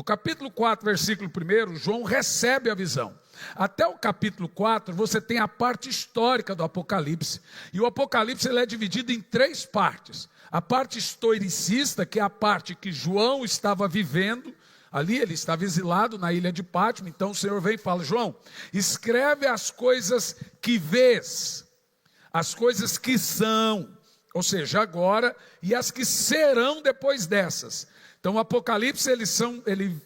Do capítulo 4, versículo 1, João recebe a visão. Até o capítulo 4, você tem a parte histórica do Apocalipse. E o Apocalipse ele é dividido em 3 partes. A parte historicista, que é a parte que João estava vivendo. Ali ele estava exilado na ilha de Pátimo. Então o Senhor vem e fala: João, escreve as coisas que vês, as coisas que são, ou seja, agora, e as que serão depois dessas. Então o Apocalipse ele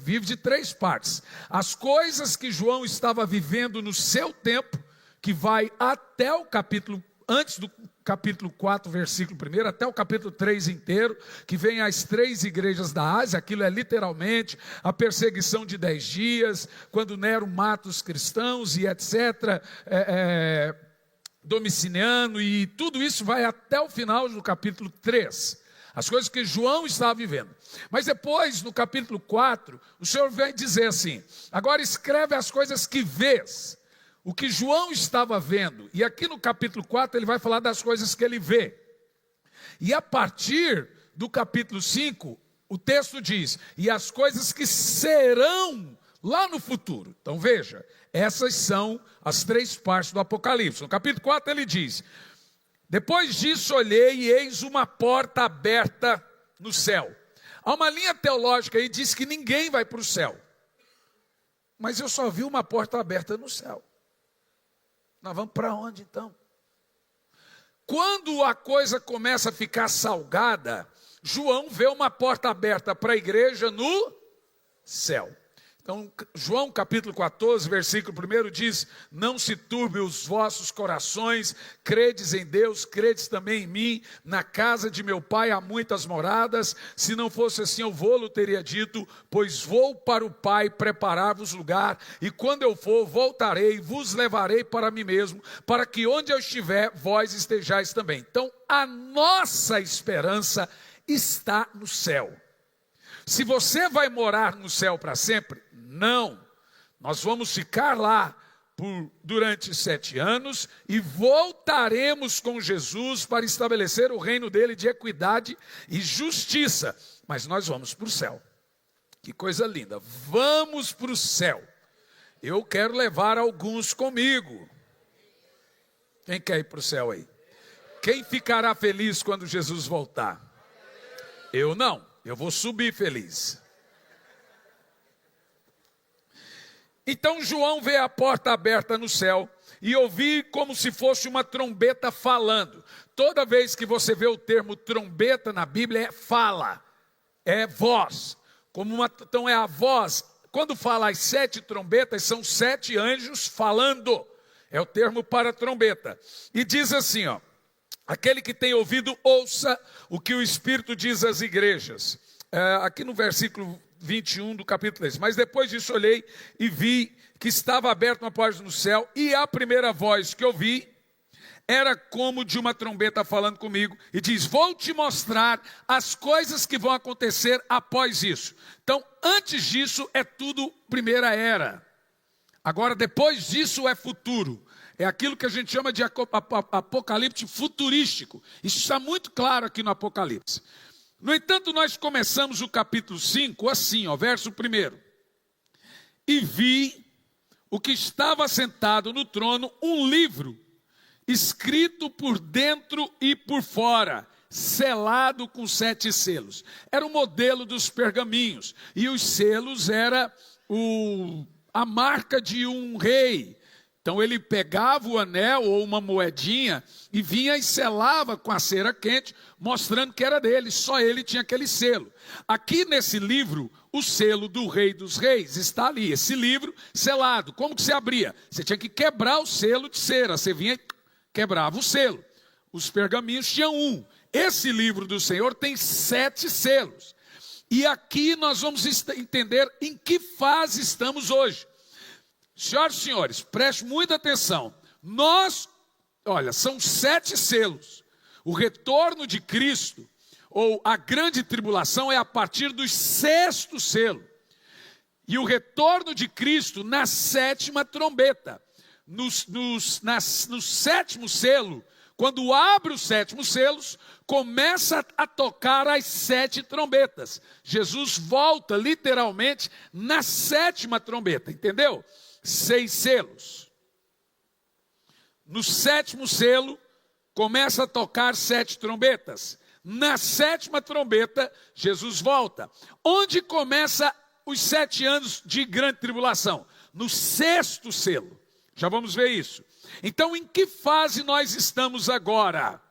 vive de 3 partes. As coisas que João estava vivendo no seu tempo, que vai até o capítulo, antes do capítulo 4, versículo 1, até o capítulo 3 inteiro, que vem as 3 igrejas da Ásia. Aquilo é literalmente a perseguição de 10 dias, quando Nero mata os cristãos e etc., Domiciano, e tudo isso vai até o final do capítulo 3. As coisas que João estava vivendo. Mas depois, no capítulo 4, o Senhor vem dizer assim: agora escreve as coisas que vês. O que João estava vendo. E aqui no capítulo 4 ele vai falar das coisas que ele vê. E a partir do capítulo 5, o texto diz: e as coisas que serão lá no futuro. Então veja, essas são as 3 partes do Apocalipse. No capítulo 4 ele diz: depois disso olhei e eis uma porta aberta no céu. Há uma linha teológica aí que diz que ninguém vai para o céu. Mas eu só vi uma porta aberta no céu. Nós vamos para onde então? Quando a coisa começa a ficar salgada, João vê uma porta aberta para a igreja no céu. Então, João capítulo 14, versículo 1 diz: não se turbe os vossos corações, credes em Deus, credes também em mim. Na casa de meu pai há muitas moradas, se não fosse assim eu vou-lo teria dito, pois vou para o Pai preparar-vos lugar, e quando eu for, voltarei, vos levarei para mim mesmo, para que onde eu estiver, vós estejais também. Então, a nossa esperança está no céu. Se você vai morar no céu para sempre, não. Nós vamos ficar lá durante 7 anos e voltaremos com Jesus para estabelecer o reino dele de equidade e justiça. Mas nós vamos para o céu. Que coisa linda. Vamos para o céu. Eu quero levar alguns comigo. Quem quer ir para o céu aí? Quem ficará feliz quando Jesus voltar? Eu não. Eu vou subir feliz. Então João vê a porta aberta no céu e ouvi como se fosse uma trombeta falando. Toda vez que você vê o termo trombeta na Bíblia, é fala, é voz. Então é a voz. Quando fala as 7 trombetas, são 7 anjos falando. É o termo para trombeta. E diz assim, ó: aquele que tem ouvido, ouça o que o Espírito diz às igrejas. Aqui no versículo 21 do capítulo 3. Mas depois disso olhei e vi que estava aberta uma porta no céu, e a primeira voz que eu vi era como de uma trombeta falando comigo, e diz: vou te mostrar as coisas que vão acontecer após isso. Então, antes disso é tudo primeira era. Agora, depois disso é futuro. É aquilo que a gente chama de apocalipse futurístico. Isso está muito claro aqui no Apocalipse. No entanto, nós começamos o capítulo 5 assim, ó, verso 1. E vi o que estava sentado no trono, um livro, escrito por dentro e por fora, selado com 7 selos. Era o modelo dos pergaminhos. E os selos era a marca de um rei. Então ele pegava o anel ou uma moedinha e vinha e selava com a cera quente, mostrando que era dele, só ele tinha aquele selo. Aqui nesse livro, o selo do Rei dos Reis está ali, esse livro selado. Como que se abria? Você tinha que quebrar o selo de cera, você vinha e quebrava o selo. Os pergaminhos tinham um. Esse livro do Senhor tem 7 selos. E aqui nós vamos entender em que fase estamos hoje. Senhoras e senhores, preste muita atenção. São 7 selos. O retorno de Cristo, ou a grande tribulação, é a partir do 6º selo. E o retorno de Cristo na 7ª trombeta. No 7º selo, Quando abre os 7 selos, começa a tocar as 7 trombetas. Jesus volta literalmente na 7ª trombeta, entendeu? 6 selos. No 7º selo, começa a tocar 7 trombetas. Na 7ª trombeta, Jesus volta. Onde começa os 7 anos de grande tribulação? No 6º selo. Já vamos ver isso. Então, em que fase nós estamos agora?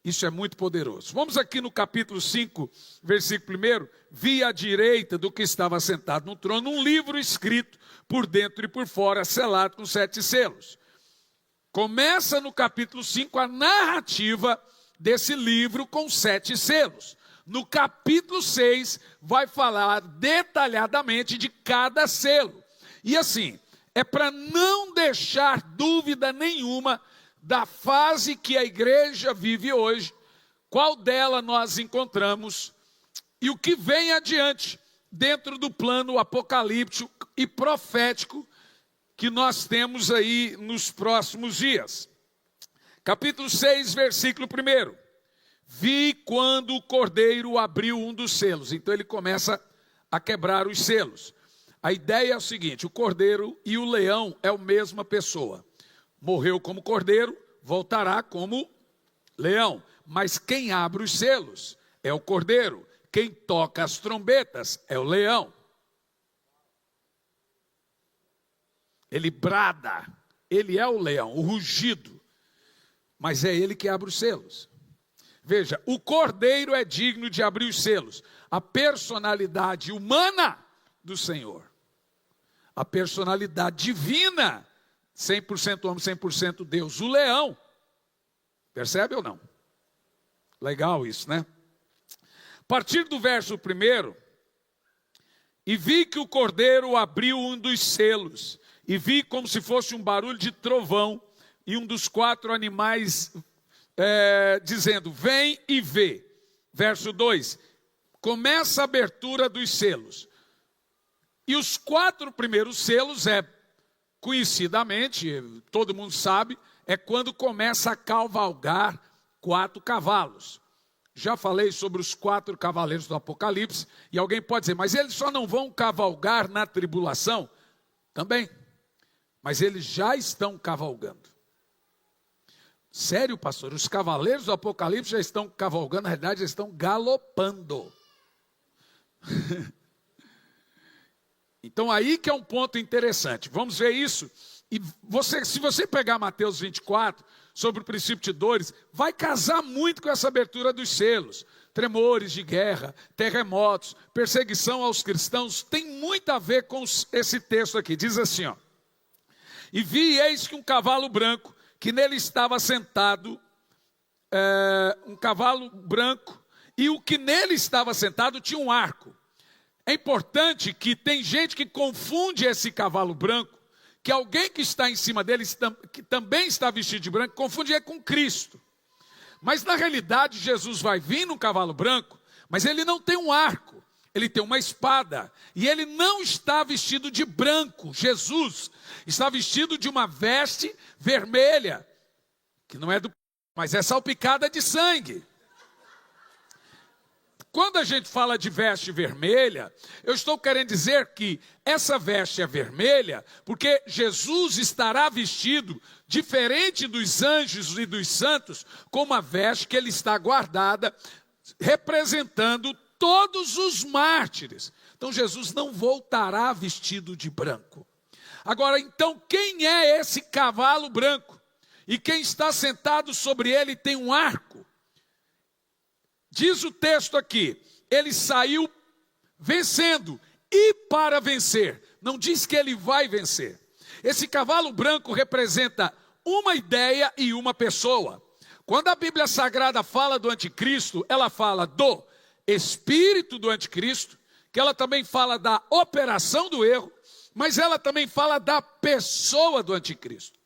Isso é muito poderoso. Vamos aqui no capítulo 5, versículo 1. Vi à direita do que estava sentado no trono um livro escrito por dentro e por fora, selado com 7 selos. Começa no capítulo 5 a narrativa desse livro com 7 selos. No capítulo 6 vai falar detalhadamente de cada selo. E assim, é para não deixar dúvida nenhuma da fase que a igreja vive hoje, qual dela nós encontramos e o que vem adiante dentro do plano apocalíptico e profético que nós temos aí nos próximos dias. Capítulo 6, versículo 1. Vi quando o cordeiro abriu um dos selos. Então ele começa a quebrar os selos. A ideia é o seguinte: o cordeiro e o leão é a mesma pessoa. Morreu como cordeiro, voltará como leão. Mas quem abre os selos é o cordeiro. Quem toca as trombetas é o leão. Ele brada, ele é o leão, o rugido. Mas é ele que abre os selos. Veja, o cordeiro é digno de abrir os selos. A personalidade humana do Senhor. A personalidade divina, 100% homem, 100% Deus, o leão. Percebe ou não? Legal isso, né? A partir do verso 1, e vi que o cordeiro abriu um dos selos, e vi como se fosse um barulho de trovão, e um dos 4 animais dizendo, vem e vê. Verso 2, começa a abertura dos selos. E os 4 primeiros selos conhecidamente, todo mundo sabe, é quando começa a cavalgar 4 cavalos. Já falei sobre os 4 cavaleiros do Apocalipse, e alguém pode dizer, mas eles só não vão cavalgar na tribulação? Também, mas eles já estão cavalgando. Sério, pastor, os cavaleiros do Apocalipse já estão cavalgando, na verdade, já estão galopando. Então aí que é um ponto interessante. Vamos ver isso. E se você pegar Mateus 24, sobre o princípio de dores, vai casar muito com essa abertura dos selos. Tremores de guerra, terremotos, perseguição aos cristãos, tem muito a ver com esse texto aqui. Diz assim, ó. E vi, eis que um cavalo branco, que nele estava sentado, um cavalo branco, e o que nele estava sentado tinha um arco. É importante que tem gente que confunde esse cavalo branco, que alguém que está em cima dele, que também está vestido de branco, confunde com Cristo. Mas na realidade Jesus vai vir num cavalo branco, mas ele não tem um arco, ele tem uma espada. E ele não está vestido de branco, Jesus está vestido de uma veste vermelha, que não é mas é salpicada de sangue. Quando a gente fala de veste vermelha, eu estou querendo dizer que essa veste é vermelha, porque Jesus estará vestido, diferente dos anjos e dos santos, com uma veste que ele está guardada, representando todos os mártires. Então Jesus não voltará vestido de branco. Agora, então, quem é esse cavalo branco? E quem está sentado sobre ele tem um arco. Diz o texto aqui, ele saiu vencendo e para vencer. Não diz que ele vai vencer. Esse cavalo branco representa uma ideia e uma pessoa. Quando a Bíblia Sagrada fala do anticristo, ela fala do espírito do anticristo, que ela também fala da operação do erro, mas ela também fala da pessoa do anticristo.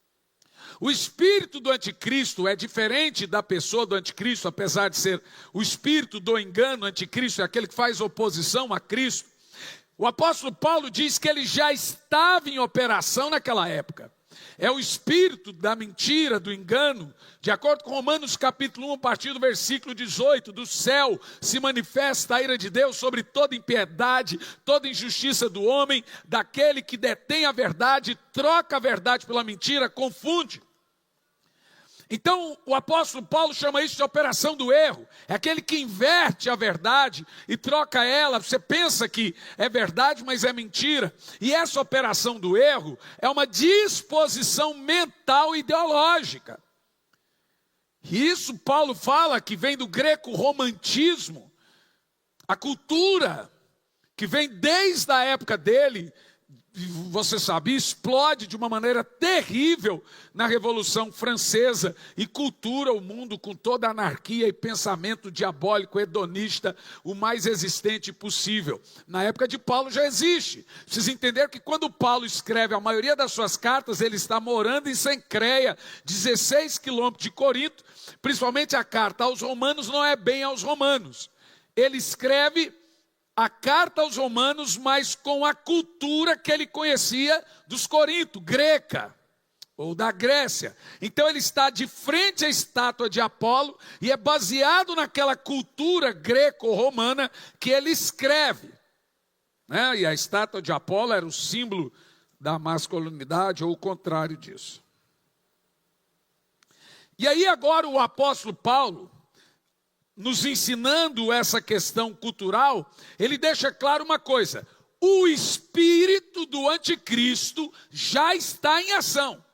O espírito do anticristo é diferente da pessoa do anticristo, apesar de ser o espírito do engano. Anticristo é aquele que faz oposição a Cristo. O apóstolo Paulo diz que ele já estava em operação naquela época. É o espírito da mentira, do engano. De acordo com Romanos capítulo 1, a partir do versículo 18, do céu se manifesta a ira de Deus sobre toda impiedade, toda injustiça do homem, daquele que detém a verdade, troca a verdade pela mentira, confunde. Então, o apóstolo Paulo chama isso de operação do erro. É aquele que inverte a verdade e troca ela. Você pensa que é verdade, mas é mentira. E essa operação do erro é uma disposição mental ideológica. E isso Paulo fala que vem do greco-romantismo. A cultura que vem desde a época dele, você sabe, explode de uma maneira terrível na Revolução Francesa e cultura o mundo com toda a anarquia e pensamento diabólico, hedonista, o mais existente possível. Na época de Paulo já existe. Vocês entenderam que quando Paulo escreve a maioria das suas cartas, ele está morando em Sencreia, 16 quilômetros de Corinto, principalmente a carta aos romanos não é bem aos romanos. Ele escreve a carta aos romanos, mas com a cultura que ele conhecia dos Corintos, greca, ou da Grécia. Então ele está de frente à estátua de Apolo, e é baseado naquela cultura greco-romana que ele escreve. E a estátua de Apolo era o símbolo da masculinidade, ou o contrário disso. E aí agora o apóstolo Paulo, nos ensinando essa questão cultural, ele deixa claro uma coisa: o espírito do anticristo já está em ação.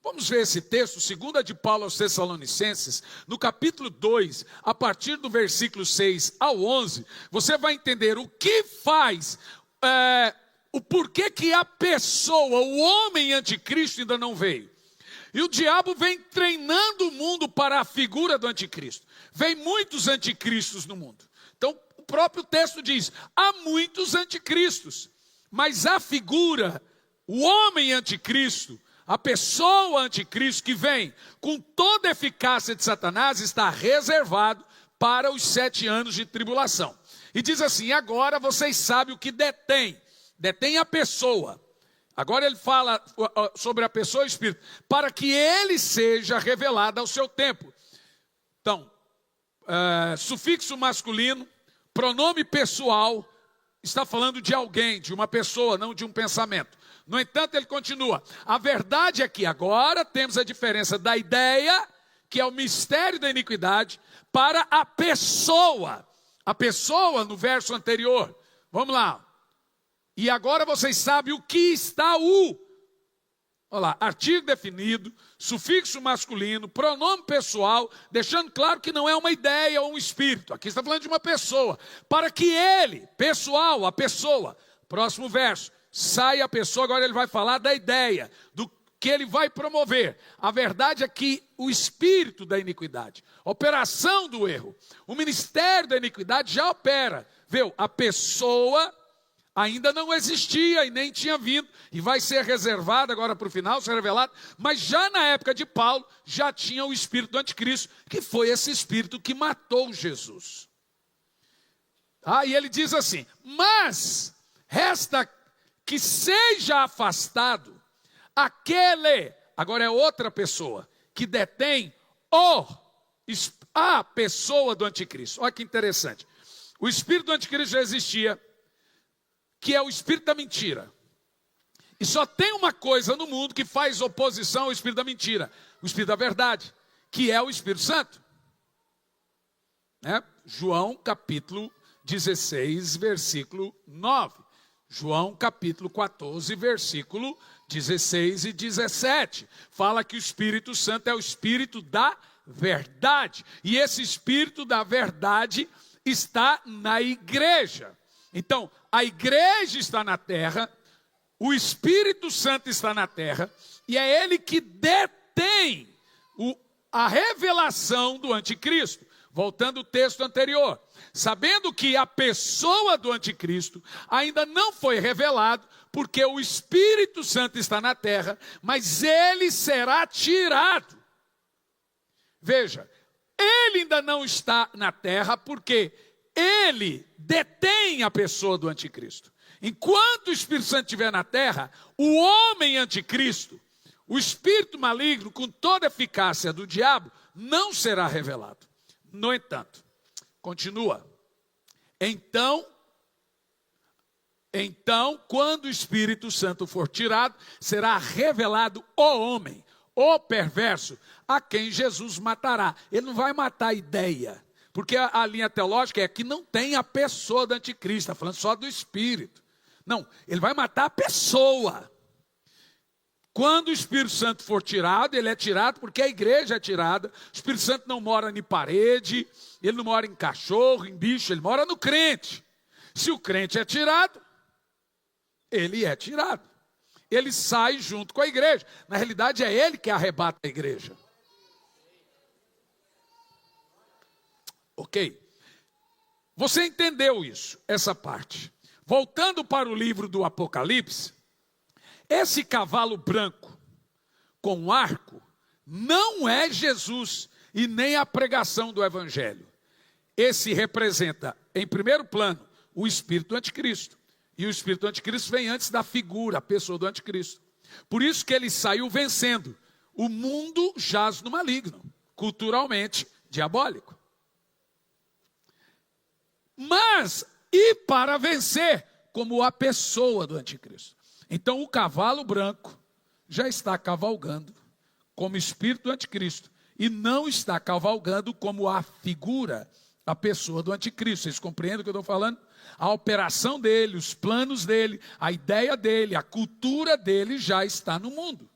Vamos ver esse texto, 2 de Paulo aos Tessalonicenses, no capítulo 2, a partir do versículo 6 ao 11, você vai entender o que faz, o porquê que a pessoa, o homem anticristo ainda não veio. E o diabo vem treinando o mundo para a figura do anticristo. Vem muitos anticristos no mundo. Então, o próprio texto diz, há muitos anticristos. Mas a figura, o homem anticristo, a pessoa anticristo que vem com toda a eficácia de Satanás, está reservado para os 7 anos de tribulação. E diz assim, agora vocês sabem o que detém. Detém a pessoa. Agora ele fala sobre a pessoa e o espírito, para que ele seja revelado ao seu tempo. Então, sufixo masculino, pronome pessoal, está falando de alguém, de uma pessoa, não de um pensamento. No entanto, ele continua, a verdade é que agora temos a diferença da ideia, que é o mistério da iniquidade, para a pessoa. A pessoa no verso anterior, vamos lá. E agora vocês sabem o que está olha lá, artigo definido, sufixo masculino, pronome pessoal, deixando claro que não é uma ideia ou um espírito. Aqui está falando de uma pessoa. Para que ele, pessoal, a pessoa, próximo verso, saia a pessoa, agora ele vai falar da ideia, do que ele vai promover. A verdade é que o espírito da iniquidade, operação do erro, o ministério da iniquidade já opera. Viu? A pessoa ainda não existia e nem tinha vindo, e vai ser reservado agora para o final, ser revelado, mas já na época de Paulo, já tinha o espírito do anticristo, que foi esse espírito que matou Jesus. E ele diz assim, mas resta que seja afastado aquele, agora é outra pessoa, que detém a pessoa do anticristo. Olha que interessante, o espírito do anticristo já existia, que é o espírito da mentira. E só tem uma coisa no mundo que faz oposição ao espírito da mentira, o espírito da verdade, que é o Espírito Santo. João capítulo 16, versículo 9. João capítulo 14, versículo 16 e 17. Fala que o Espírito Santo é o espírito da verdade. E esse espírito da verdade está na igreja. Então, a igreja está na terra, o Espírito Santo está na terra, e é ele que detém a revelação do anticristo. Voltando ao texto anterior, sabendo que a pessoa do anticristo ainda não foi revelado, porque o Espírito Santo está na terra, mas ele será tirado. Veja, ele ainda não está na terra, porque ele detém a pessoa do anticristo. Enquanto o Espírito Santo estiver na terra, o homem anticristo, o espírito maligno, com toda a eficácia do diabo, não será revelado. No entanto, continua. Então, quando o Espírito Santo for tirado, será revelado o homem, o perverso, a quem Jesus matará. Ele não vai matar a ideia, porque a linha teológica é que não tem a pessoa do anticristo, está falando só do Espírito. Não, ele vai matar a pessoa. Quando o Espírito Santo for tirado, ele é tirado porque a igreja é tirada. O Espírito Santo não mora em parede, ele não mora em cachorro, em bicho, ele mora no crente. Se o crente é tirado, ele é tirado. Ele sai junto com a igreja. Na realidade, é ele que arrebata a igreja. Ok? Você entendeu isso, essa parte. Voltando para o livro do Apocalipse, esse cavalo branco com arco não é Jesus e nem a pregação do Evangelho. Esse representa, em primeiro plano, o espírito do anticristo. E o espírito do anticristo vem antes da figura, a pessoa do anticristo. Por isso que ele saiu vencendo. O mundo jaz no maligno, culturalmente diabólico. Mas, e para vencer, como a pessoa do anticristo. Então o cavalo branco já está cavalgando como espírito do anticristo. E não está cavalgando como a figura, a pessoa do anticristo. Vocês compreendem o que eu estou falando? A operação dele, os planos dele, a ideia dele, a cultura dele já está no mundo.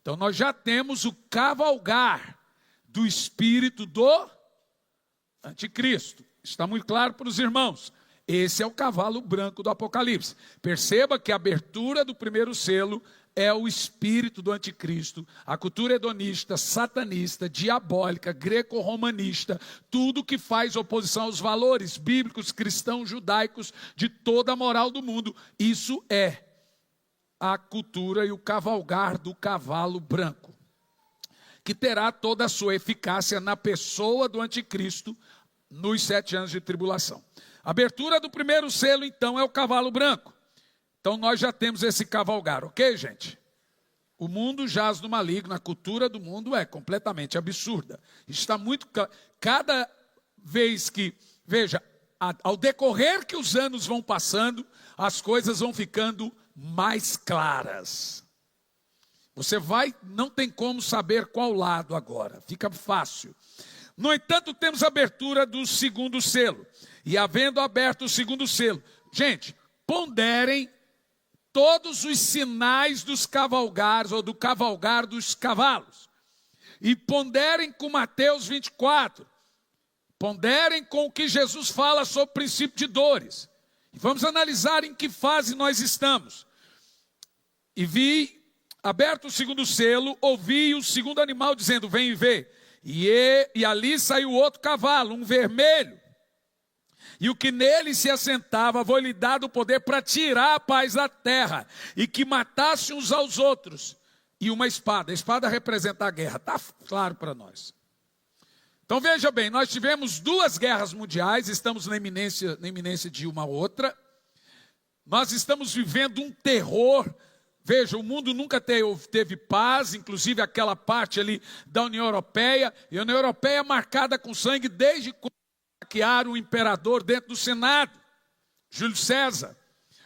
Então nós já temos o cavalgar do espírito do anticristo. Está muito claro para os irmãos. Esse é o cavalo branco do Apocalipse. Perceba que a abertura do primeiro selo é o espírito do anticristo, a cultura hedonista, satanista, diabólica, greco-romanista, tudo que faz oposição aos valores bíblicos, cristãos, judaicos, de toda a moral do mundo. Isso é a cultura e o cavalgar do cavalo branco, que terá toda a sua eficácia na pessoa do anticristo nos 7 anos de tribulação. A abertura do primeiro selo, então, é o cavalo branco. Então, nós já temos esse cavalgar, ok, gente? O mundo jaz no maligno, a cultura do mundo é completamente absurda. Está muito... Cada vez que... Veja, ao decorrer que os anos vão passando, as coisas vão ficando mais claras. Você não tem como saber qual lado agora, fica fácil. No entanto, temos a abertura do segundo selo. E havendo aberto o segundo selo, gente, ponderem todos os sinais dos cavalgares, ou do cavalgar dos cavalos. E ponderem com Mateus 24. Ponderem com o que Jesus fala sobre o princípio de dores. E vamos analisar em que fase nós estamos. E vi, aberto o segundo selo, ouvi o segundo animal dizendo, vem e vê. E ali saiu outro cavalo, um vermelho. E o que nele se assentava, foi-lhe dado o poder para tirar a paz da terra, e que matasse uns aos outros. E uma espada, a espada representa a guerra, está claro para nós. Então veja bem, nós tivemos 2 guerras mundiais, estamos na iminência de uma outra. Nós estamos vivendo um terror. Veja, o mundo nunca teve paz, inclusive aquela parte ali da União Europeia. E a União Europeia é marcada com sangue desde quando saquearam o imperador dentro do Senado, Júlio César.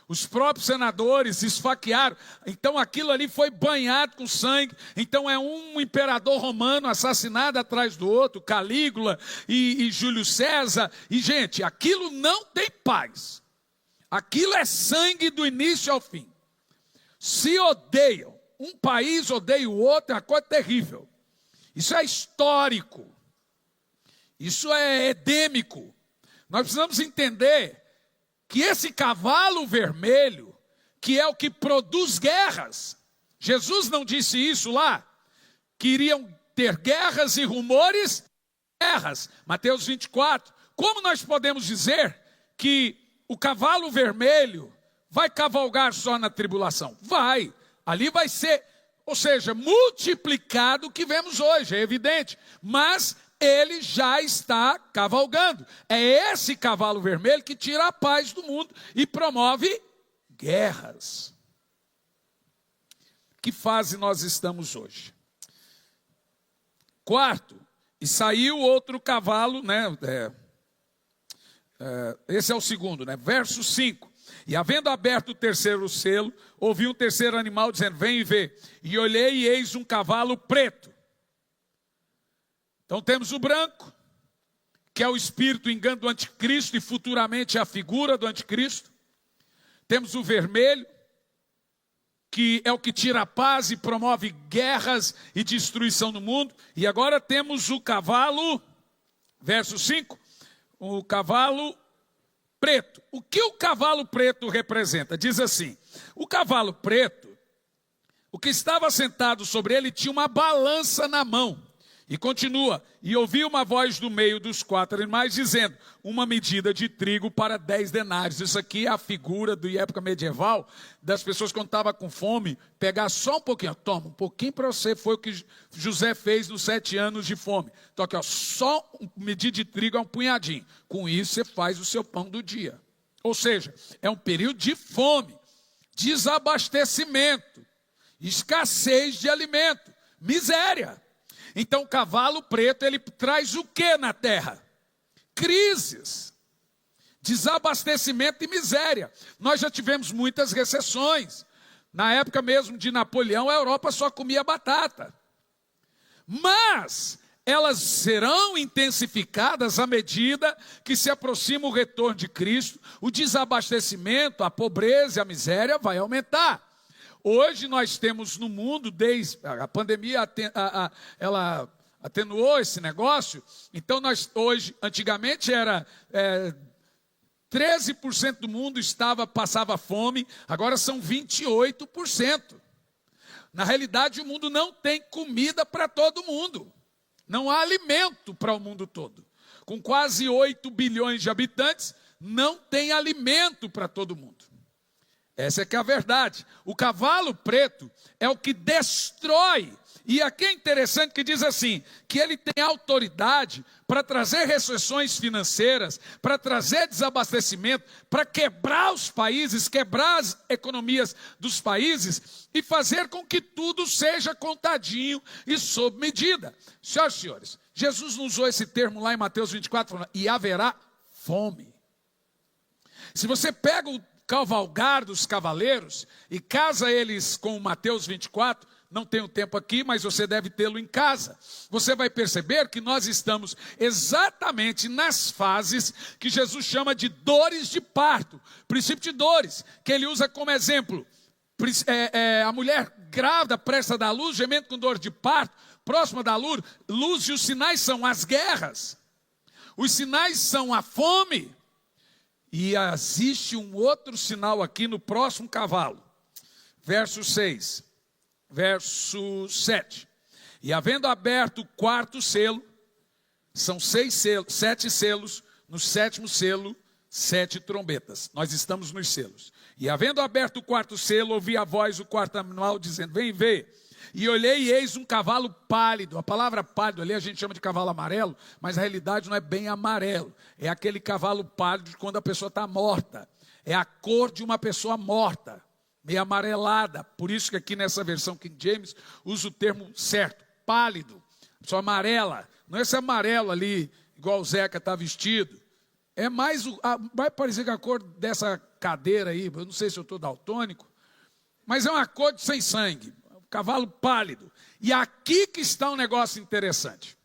Os próprios senadores esfaquearam. Então aquilo ali foi banhado com sangue. Então é um imperador romano assassinado atrás do outro, Calígula e Júlio César. E gente, aquilo não tem paz. Aquilo é sangue do início ao fim. Se odeiam, um país odeia o outro, é uma coisa terrível. Isso é histórico. Isso é endêmico. Nós precisamos entender que esse cavalo vermelho, que é o que produz guerras, Jesus não disse isso lá, que iriam ter guerras e rumores de guerras, Mateus 24. Como nós podemos dizer que o cavalo vermelho vai cavalgar só na tribulação? Vai, ali vai ser, ou seja, multiplicado o que vemos hoje, é evidente, mas ele já está cavalgando. É esse cavalo vermelho que tira a paz do mundo e promove guerras. Que fase nós estamos hoje? Quarto, e saiu outro cavalo, né? Esse é o segundo, né? Verso 5. E havendo aberto o terceiro selo, ouvi um terceiro animal dizendo: vem e vê. E olhei e eis um cavalo preto. Então temos o branco, que é o espírito engano do anticristo e futuramente a figura do anticristo. Temos o vermelho, que é o que tira a paz e promove guerras e destruição no mundo. E agora temos o cavalo, verso 5, o cavalo preto. O que o cavalo preto representa? Diz assim: o cavalo preto, o que estava sentado sobre ele tinha uma balança na mão. E continua: e ouvi uma voz do meio dos quatro animais dizendo: uma medida de trigo para 10 denários. Isso aqui é a figura da época medieval, das pessoas quando estavam com fome, pegar só um pouquinho, toma um pouquinho para você. Foi o que José fez nos 7 anos de fome. Então aqui, ó, só uma medida de trigo é um punhadinho. Com isso você faz o seu pão do dia. Ou seja, é um período de fome, desabastecimento, escassez de alimento, miséria. Então o cavalo preto, ele traz o que na terra? Crises, desabastecimento e miséria. Nós já tivemos muitas recessões. Na época mesmo de Napoleão, a Europa só comia batata. Mas elas serão intensificadas à medida que se aproxima o retorno de Cristo. O desabastecimento, a pobreza e a miséria vai aumentar. Hoje nós temos no mundo, desde a pandemia, ela atenuou esse negócio. Então nós hoje, antigamente era 13% do mundo passava fome, agora são 28%. Na realidade o mundo não tem comida para todo mundo. Não há alimento para o mundo todo. Com quase 8 bilhões de habitantes, não tem alimento para todo mundo. Essa é que é a verdade. O cavalo preto é o que destrói. E aqui é interessante que diz assim, que ele tem autoridade para trazer recessões financeiras, para trazer desabastecimento, para quebrar os países, quebrar as economias dos países e fazer com que tudo seja contadinho e sob medida. Senhoras e senhores, Jesus usou esse termo lá em Mateus 24, falando: e haverá fome. Se você pega o cavalgar dos cavaleiros e casa eles com Mateus 24, não tenho tempo aqui, mas você deve tê-lo em casa. Você vai perceber que nós estamos exatamente nas fases que Jesus chama de dores de parto, princípio de dores, que ele usa como exemplo. A mulher grávida presta a dar luz, gemendo com dor de parto, próxima da luz, e os sinais são as guerras, os sinais são a fome. E existe um outro sinal aqui no próximo cavalo. Verso 6. Verso 7. E havendo aberto o quarto selo, são 7 selos, no 7º selo, 7 trombetas. Nós estamos nos selos. E havendo aberto o quarto selo, ouvi a voz do quarto animal dizendo: vem ver. E olhei e eis um cavalo pálido. A palavra pálido ali a gente chama de cavalo amarelo, mas na realidade não é bem amarelo. É aquele cavalo pálido de quando a pessoa está morta. É a cor de uma pessoa morta, meio amarelada. Por isso que aqui nessa versão King James usa o termo certo, pálido. Pessoa amarela. Não é esse amarelo ali, igual o Zeca está vestido. É mais, vai parecer com a cor dessa cadeira aí. Eu não sei se eu estou daltônico, mas é uma cor de sem sangue. Cavalo pálido. E aqui que está um negócio interessante.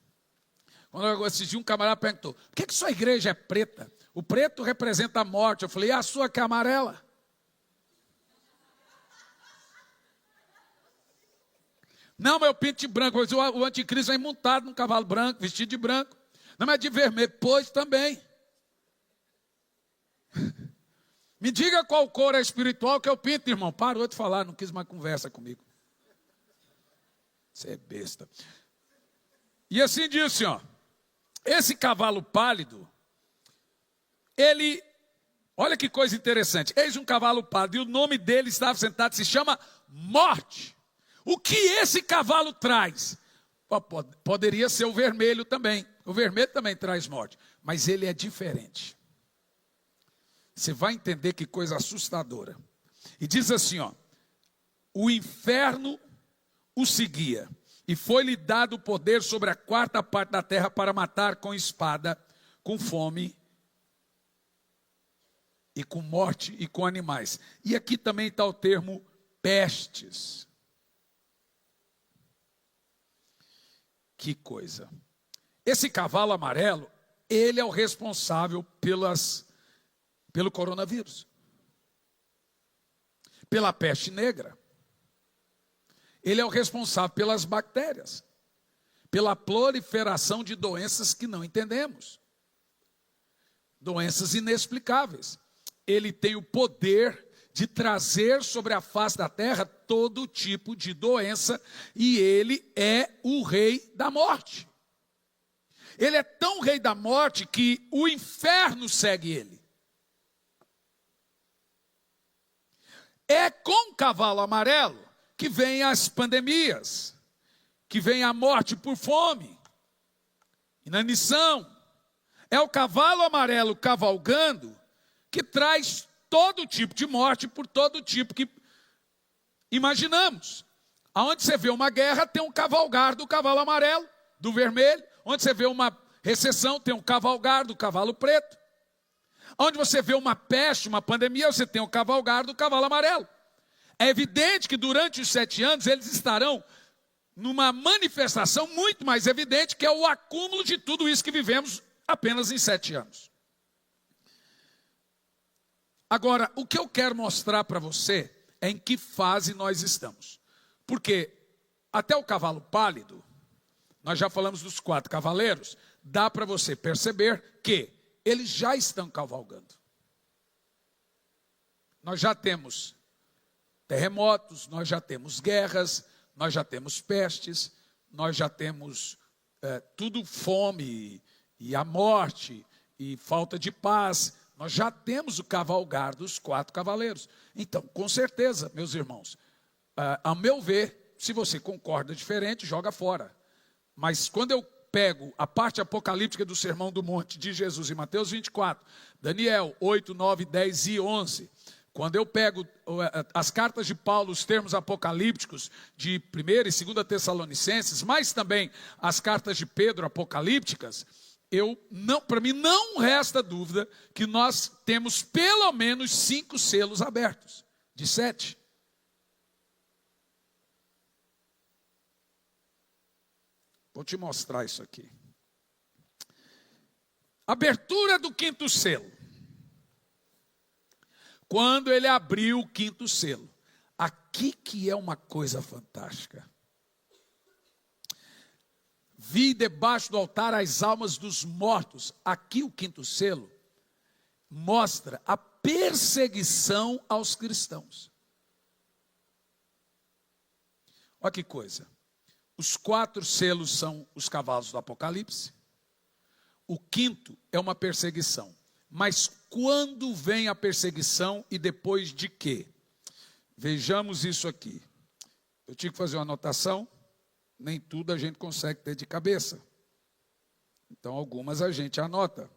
Quando eu assisti, um camarada perguntou: por que sua igreja é preta? O preto representa a morte. Eu falei: e a sua que é amarela? Não, mas eu pinto de branco. O anticristo vem montado num cavalo branco, vestido de branco. Não, mas de vermelho. Pois também. Me diga qual cor é espiritual que eu pinto, irmão. Parou de falar, não quis mais conversa comigo. Você é besta. E assim disse, ó, esse cavalo pálido, ele, olha que coisa interessante, eis um cavalo pálido, e o nome dele estava sentado, se chama Morte. O que esse cavalo traz? Poderia ser o vermelho também. O vermelho também traz morte, mas ele é diferente. Você vai entender que coisa assustadora. E diz assim, ó: o inferno o seguia, e foi-lhe dado o poder sobre a quarta parte da terra para matar com espada, com fome, e com morte e com animais. E aqui também está o termo pestes. Que coisa. Esse cavalo amarelo, ele é o responsável pelo coronavírus, pela peste negra. Ele é o responsável pelas bactérias, pela proliferação de doenças que não entendemos, doenças inexplicáveis. Ele tem o poder de trazer sobre a face da terra todo tipo de doença, e ele é o rei da morte. Ele é tão rei da morte que o inferno segue ele. É com o cavalo amarelo que vem as pandemias, que vem a morte por fome, inanição. É o cavalo amarelo cavalgando que traz todo tipo de morte por todo tipo que imaginamos. Aonde você vê uma guerra, tem um cavalgar do cavalo amarelo, do vermelho. Onde você vê uma recessão, tem um cavalgar do cavalo preto. Onde você vê uma peste, uma pandemia, você tem o cavalgar do cavalo amarelo. É evidente que durante os 7 anos eles estarão numa manifestação muito mais evidente, que é o acúmulo de tudo isso que vivemos apenas em 7 anos. Agora, o que eu quero mostrar para você é em que fase nós estamos. Porque até o cavalo pálido, nós já falamos dos 4 cavaleiros, dá para você perceber que eles já estão cavalgando. Nós já temos terremotos, nós já temos guerras, nós já temos pestes, nós já temos tudo fome e a morte e falta de paz. Nós já temos o cavalgar dos 4 cavaleiros. Então, com certeza, meus irmãos, ao meu ver, se você concorda diferente, joga fora. Mas quando eu pego a parte apocalíptica do Sermão do Monte de Jesus em Mateus 24, Daniel 8, 9, 10 e 11, quando eu pego as cartas de Paulo, os termos apocalípticos de 1ª e 2ª Tessalonicenses, mas também as cartas de Pedro apocalípticas, para mim não resta dúvida que nós temos pelo menos 5 selos abertos, de 7. Vou te mostrar isso aqui. Abertura do 5º selo. Quando ele abriu o 5º selo. Aqui que é uma coisa fantástica. Vi debaixo do altar as almas dos mortos. Aqui o 5º selo mostra a perseguição aos cristãos. Olha que coisa. Os 4 selos são os cavalos do Apocalipse. O 5º é uma perseguição. Mas quando vem a perseguição e depois de quê? Vejamos isso aqui. Eu tive que fazer uma anotação. Nem tudo a gente consegue ter de cabeça. Então, algumas a gente anota.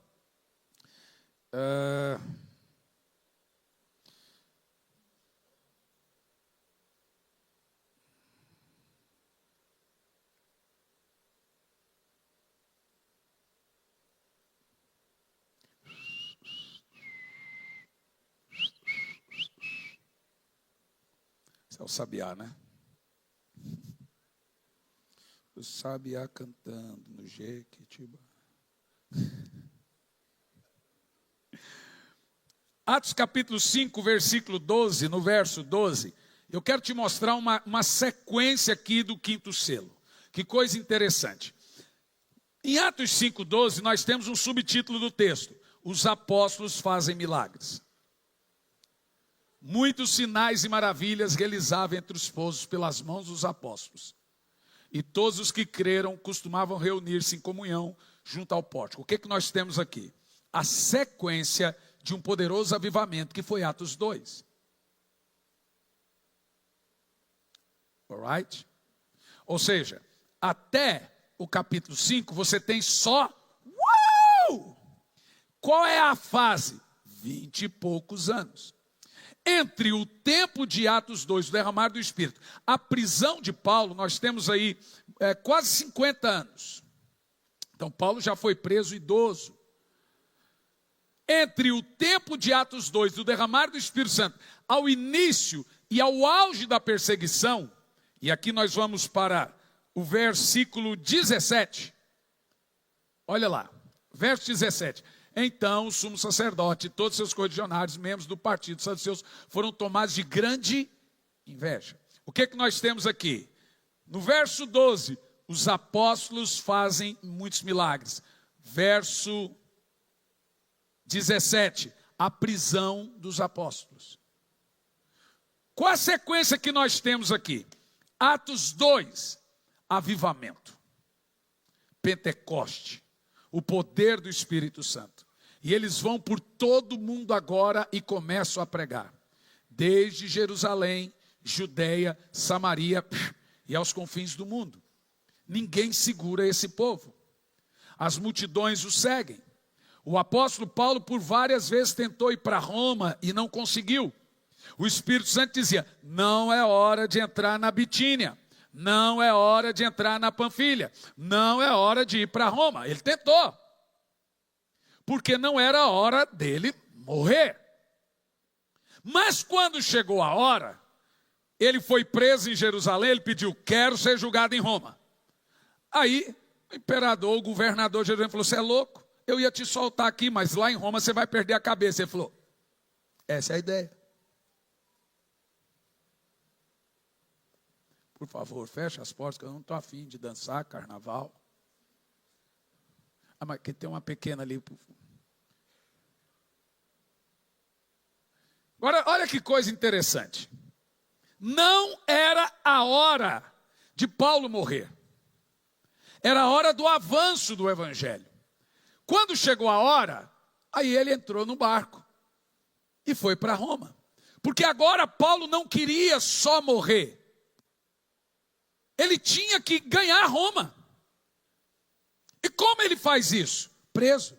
Esse é o sabiá, né? O sabiá cantando no Jequitibá. Atos capítulo 5, versículo 12, no verso 12, eu quero te mostrar uma sequência aqui do 5º selo. Que coisa interessante. Em Atos 5, 12, nós temos um subtítulo do texto: os apóstolos fazem milagres. Muitos sinais e maravilhas realizavam entre os povos pelas mãos dos apóstolos. E todos os que creram costumavam reunir-se em comunhão junto ao pórtico. O que nós temos aqui? A sequência de um poderoso avivamento, que foi Atos 2. Alright? Ou seja, até o capítulo 5, você tem só morreu. Qual é a fase? 20 e poucos anos. Entre o tempo de Atos 2, o derramar do Espírito, a prisão de Paulo, nós temos aí quase 50 anos. Então Paulo já foi preso idoso. Entre o tempo de Atos 2, do derramar do Espírito Santo, ao início e ao auge da perseguição, e aqui nós vamos para o versículo 17. Olha lá, verso 17. Então o sumo sacerdote e todos seus correligionários, membros do partido saduceus, foram tomados de grande inveja. O que nós temos aqui? No verso 12, os apóstolos fazem muitos milagres. Verso 17, a prisão dos apóstolos. Qual a sequência que nós temos aqui? Atos 2, avivamento. Pentecoste, o poder do Espírito Santo. E eles vão por todo o mundo agora e começam a pregar. Desde Jerusalém, Judeia, Samaria e aos confins do mundo. Ninguém segura esse povo. As multidões o seguem. O apóstolo Paulo por várias vezes tentou ir para Roma e não conseguiu. O Espírito Santo dizia, não é hora de entrar na Bitínia. Não é hora de entrar na Panfilha. Não é hora de ir para Roma. Ele tentou. Porque não era a hora dele morrer. Mas quando chegou a hora, ele foi preso em Jerusalém, ele pediu, quero ser julgado em Roma. Aí o imperador, o governador de Jerusalém falou, você é louco? Eu ia te soltar aqui, mas lá em Roma você vai perder a cabeça. Ele falou, essa é a ideia. Por favor, fecha as portas, que eu não estou afim de dançar carnaval. Ah, mas que tem uma pequena ali. Agora, olha que coisa interessante. Não era a hora de Paulo morrer. Era a hora do avanço do evangelho. Quando chegou a hora, aí ele entrou no barco e foi para Roma. Porque agora Paulo não queria só morrer. Ele tinha que ganhar Roma. E como ele faz isso? Preso.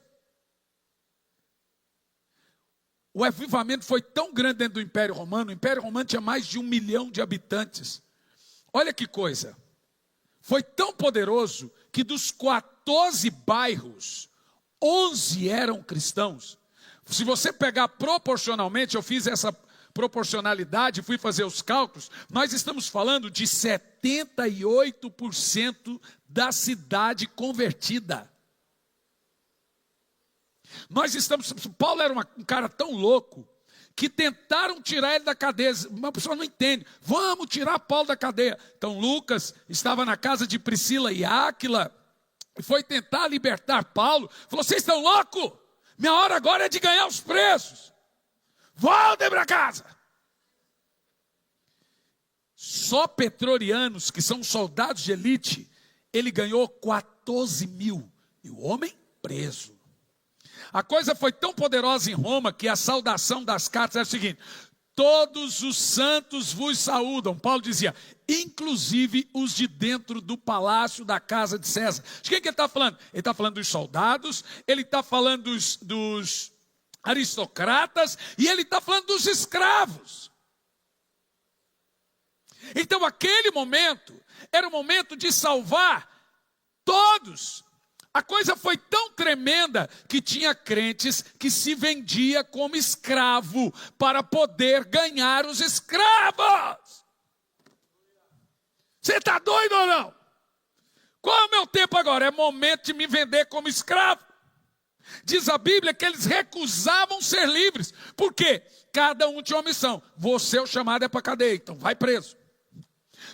O avivamento foi tão grande dentro do Império Romano. O Império Romano tinha mais de 1 milhão de habitantes. Olha que coisa. Foi tão poderoso que dos 14 bairros, 11 eram cristãos. Se você pegar proporcionalmente, eu fiz essa proporcionalidade, fui fazer os cálculos, nós estamos falando de 78% da cidade convertida. Paulo era um cara tão louco, que tentaram tirar ele da cadeia. Uma pessoa não entende, vamos tirar Paulo da cadeia. Então Lucas estava na casa de Priscila e Áquila, e foi tentar libertar Paulo, falou, vocês estão loucos? Minha hora agora é de ganhar os presos. Voltem para casa. Só pretorianos, que são soldados de elite, ele ganhou 14 mil. E o homem preso. A coisa foi tão poderosa em Roma que a saudação das cartas era o seguinte: todos os santos vos saúdam. Paulo dizia, inclusive os de dentro do palácio da casa de César. De quem que ele está falando? Ele está falando dos soldados, ele está falando dos aristocratas e ele está falando dos escravos. Então aquele momento era o momento de salvar todos. A coisa foi tão tremenda que tinha crentes que se vendia como escravo para poder ganhar os escravos. Você está doido ou não? Qual é o meu tempo agora? É momento de me vender como escravo. Diz a Bíblia que eles recusavam ser livres. Por quê? Cada um tinha uma missão. Você, o chamado é para cadeia, então vai preso.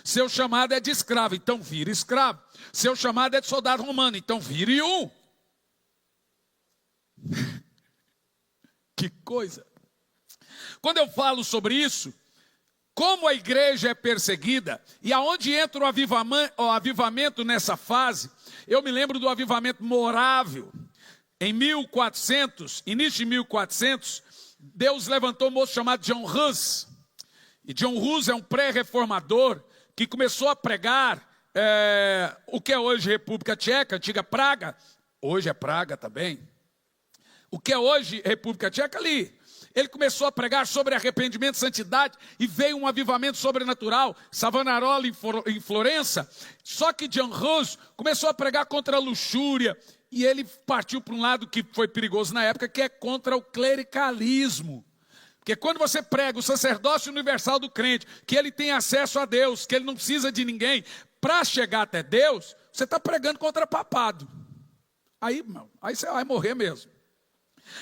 Seu chamado é de escravo, então vire escravo. Seu chamado é de soldado romano, então vire um. Que coisa. Quando eu falo sobre isso, como a igreja é perseguida, e aonde entra o avivamento nessa fase, eu me lembro do avivamento morável. Em 1400, início de 1400, Deus levantou um moço chamado John Hus. E John Hus é um pré-reformador que começou a pregar o que é hoje República Tcheca, antiga Praga, hoje é Praga também, o que é hoje República Tcheca ali. Ele começou a pregar sobre arrependimento e santidade e veio um avivamento sobrenatural. Savonarola em Florença. Só que John Hus começou a pregar contra a luxúria e ele partiu para um lado que foi perigoso na época, que é contra o clericalismo. Porque quando você prega o sacerdócio universal do crente, que ele tem acesso a Deus, que ele não precisa de ninguém para chegar até Deus, você está pregando contra papado. Aí você vai morrer mesmo.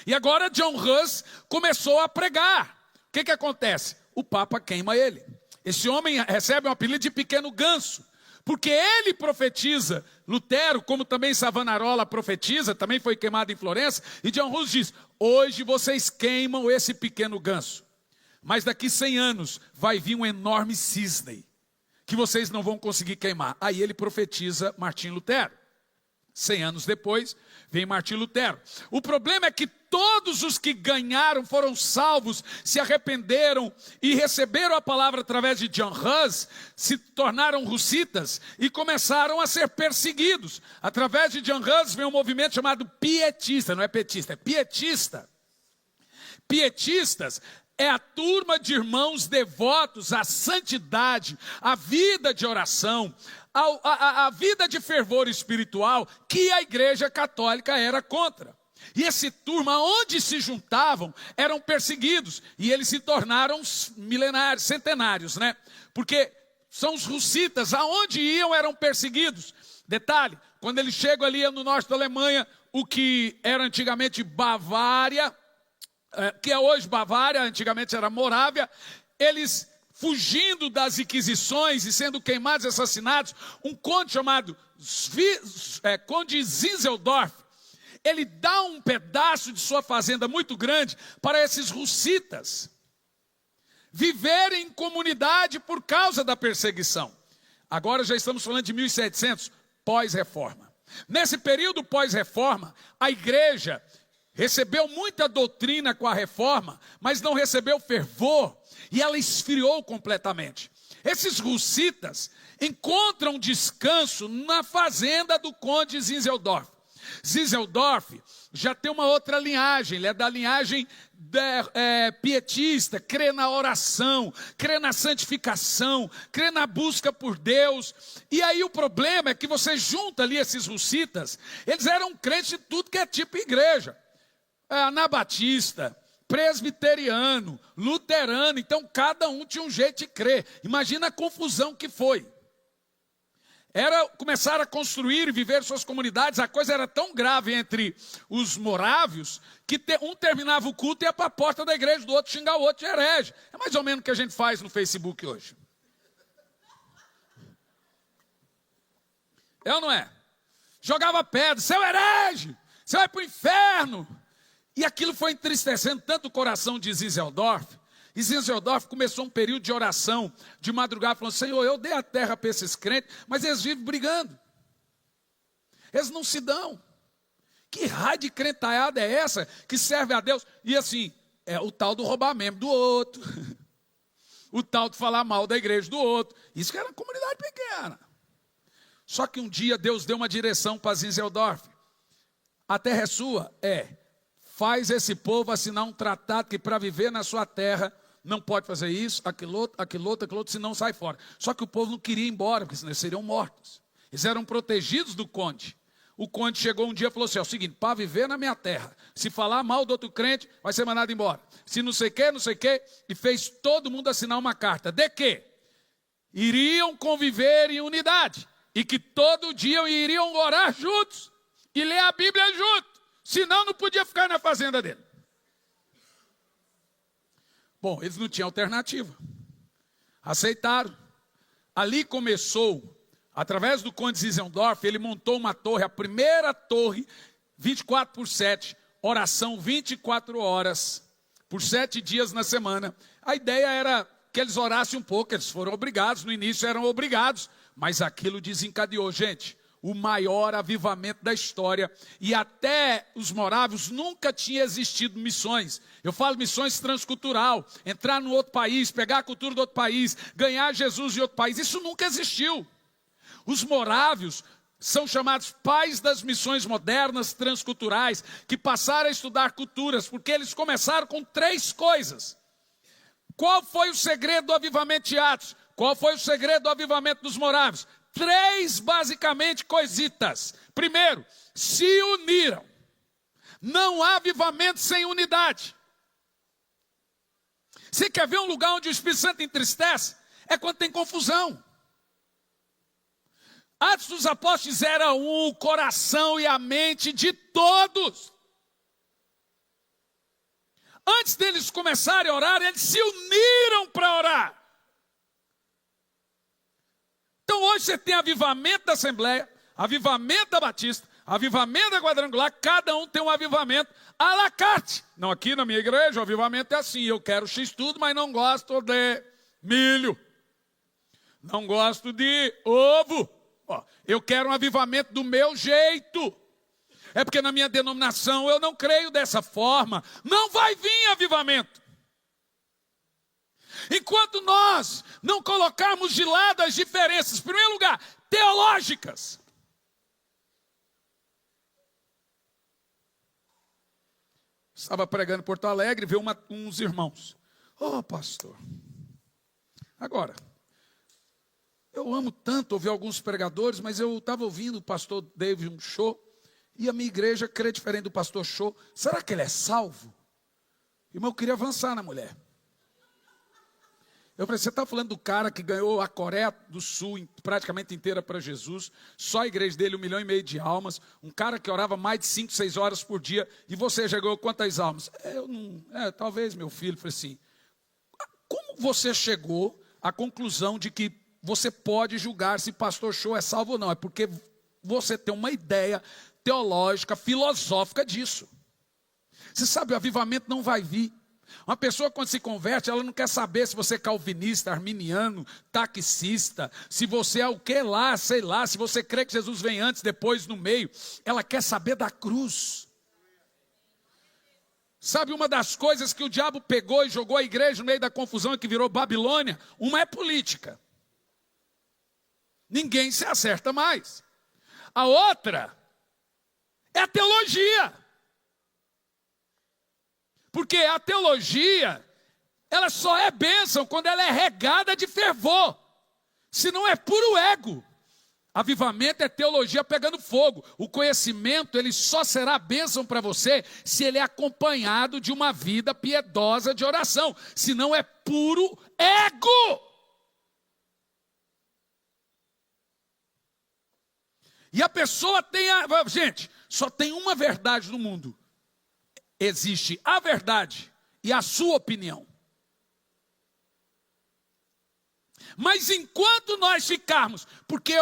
E agora John Hus começou a pregar. O que acontece? O Papa queima ele. Esse homem recebe um apelido de pequeno ganso, porque ele profetiza. Lutero, como também Savonarola profetiza, também foi queimado em Florença. E John Hus diz, hoje vocês queimam esse pequeno ganso, mas daqui 100 anos vai vir um enorme cisne, que vocês não vão conseguir queimar. Aí ele profetiza Martim Lutero. 100 anos depois, vem Martim Lutero. O problema é que todos os que ganharam, foram salvos, se arrependeram e receberam a palavra através de John Hus, se tornaram russitas e começaram a ser perseguidos. Através de John Hus vem um movimento chamado pietista, não é petista, é pietista. Pietistas é a turma de irmãos devotos à santidade, à vida de oração, a vida de fervor espiritual que a Igreja Católica era contra. E essa turma, onde se juntavam, eram perseguidos. E eles se tornaram milenários, centenários, né? Porque são os russitas, aonde iam eram perseguidos. Detalhe, quando eles chegam ali no norte da Alemanha, o que era antigamente Bavária, que é hoje Bavária, antigamente era Morávia, eles fugindo das inquisições e sendo queimados e assassinados, um conde chamado Conde Zinzeldorf, ele dá um pedaço de sua fazenda muito grande para esses russitas viverem em comunidade por causa da perseguição. Agora já estamos falando de 1700, pós-reforma. Nesse período pós-reforma, a igreja recebeu muita doutrina com a reforma, mas não recebeu fervor, e ela esfriou completamente. Esses russitas encontram descanso na fazenda do conde Zinzeldorf. Zinzeldorf já tem uma outra linhagem, ele é da linhagem pietista, crê na oração, crê na santificação, crê na busca por Deus. E aí o problema é que você junta ali esses russitas, eles eram crentes de tudo que é tipo igreja. Anabatista, presbiteriano, luterano, então cada um tinha um jeito de crer. Imagina a confusão que foi. Começaram a construir e viver suas comunidades, a coisa era tão grave entre os morávios, que um terminava o culto e ia para a porta da igreja do outro xingar o outro de herege. É mais ou menos o que a gente faz no Facebook hoje. É ou não é? Jogava pedra, seu herege, você vai para o inferno. E aquilo foi entristecendo tanto o coração de Zinzeldorf. E Zinzeldorf começou um período de oração, de madrugada, falando, Senhor, eu dei a terra para esses crentes, mas eles vivem brigando. Eles não se dão. Que raio de crentalhada é essa que serve a Deus? E assim, é o tal do roubar membro do outro. O tal de falar mal da igreja do outro. Isso que era uma comunidade pequena. Só que um dia Deus deu uma direção para Zinzeldorf. A terra é sua? Faz esse povo assinar um tratado que para viver na sua terra não pode fazer isso, aquilo outro, senão sai fora. Só que o povo não queria ir embora, porque senão eles seriam mortos. Eles eram protegidos do conde. O conde chegou um dia e falou assim, é o seguinte, para viver na minha terra, se falar mal do outro crente, vai ser mandado embora. Se não sei o que, e fez todo mundo assinar uma carta. De que? Iriam conviver em unidade, e que todo dia iriam orar juntos, e ler a Bíblia juntos. Senão não podia ficar na fazenda dele. Bom, eles não tinham alternativa. Aceitaram. Ali começou, através do conde Zinzeldorf, ele montou uma torre, a primeira torre, 24/7, oração 24 horas, por 7 dias na semana. A ideia era que eles orassem um pouco, eles foram obrigados, no início eram obrigados, mas aquilo desencadeou, gente, o maior avivamento da história, e até os morávios nunca tinha existido missões. Eu falo missões transcultural, entrar no outro país, pegar a cultura do outro país, ganhar Jesus em outro país, isso nunca existiu. Os morávios são chamados pais das missões modernas transculturais, que passaram a estudar culturas, porque eles começaram com 3 coisas. Qual foi o segredo do avivamento de Atos? Qual foi o segredo do avivamento dos morávios? 3 basicamente coisitas. Primeiro, se uniram. Não há avivamento sem unidade. Você quer ver um lugar onde o Espírito Santo entristece? É quando tem confusão. Atos dos Apóstolos era o coração e a mente de todos. Antes deles começarem a orar, eles se uniram para orar. Então hoje você tem avivamento da Assembleia, avivamento da Batista, avivamento da Quadrangular, cada um tem um avivamento à la carte. Não, aqui na minha igreja o avivamento é assim, eu quero X tudo, mas não gosto de milho. Não gosto de ovo. Ó, eu quero um avivamento do meu jeito. É porque na minha denominação eu não creio dessa forma. Não vai vir avivamento. Enquanto nós não colocarmos de lado as diferenças, em primeiro lugar, teológicas. Estava pregando em Porto Alegre, veio uns irmãos. Ô, pastor, agora, eu amo tanto ouvir alguns pregadores, mas eu estava ouvindo o pastor David Show, e a minha igreja crê diferente do pastor Show. Será que ele é salvo? Irmão, eu queria avançar na mulher. Eu falei, você está falando do cara que ganhou a Coreia do Sul praticamente inteira para Jesus, só a igreja dele 1,5 milhão de almas, um cara que orava mais de 5, 6 horas por dia, e você já ganhou quantas almas? Eu não, talvez meu filho. Eu falei assim, como você chegou à conclusão de que você pode julgar se pastor Show é salvo ou não? É porque você tem uma ideia teológica, filosófica disso. Você sabe, o avivamento não vai vir. Uma pessoa quando se converte, ela não quer saber se você é calvinista, arminiano, taxista, se você é o que lá, sei lá, se você crê que Jesus vem antes, depois, no meio. Ela quer saber da cruz. Sabe, uma das coisas que o diabo pegou e jogou a igreja no meio da confusão e que virou Babilônia, uma é política. Ninguém se acerta mais. A outra é a teologia. Porque a teologia, ela só é bênção quando ela é regada de fervor. Senão é puro ego. Avivamento é teologia pegando fogo. O conhecimento, ele só será bênção para você se ele é acompanhado de uma vida piedosa de oração. Senão é puro ego. E a pessoa tem gente, só tem uma verdade no mundo. Existe a verdade e a sua opinião. Mas enquanto nós ficarmos, porque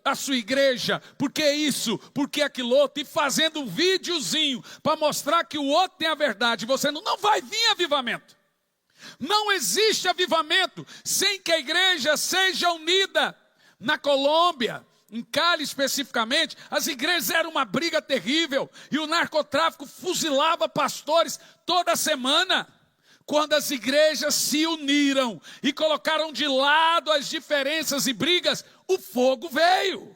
a sua igreja, porque isso, porque aquilo outro, e fazendo um videozinho para mostrar que o outro tem a verdade, você não vai vir avivamento. Não existe avivamento sem que a igreja seja unida. Na Colômbia, em Cali especificamente, as igrejas eram uma briga terrível, e o narcotráfico fuzilava pastores toda semana. Quando as igrejas se uniram e colocaram de lado as diferenças e brigas, o fogo veio.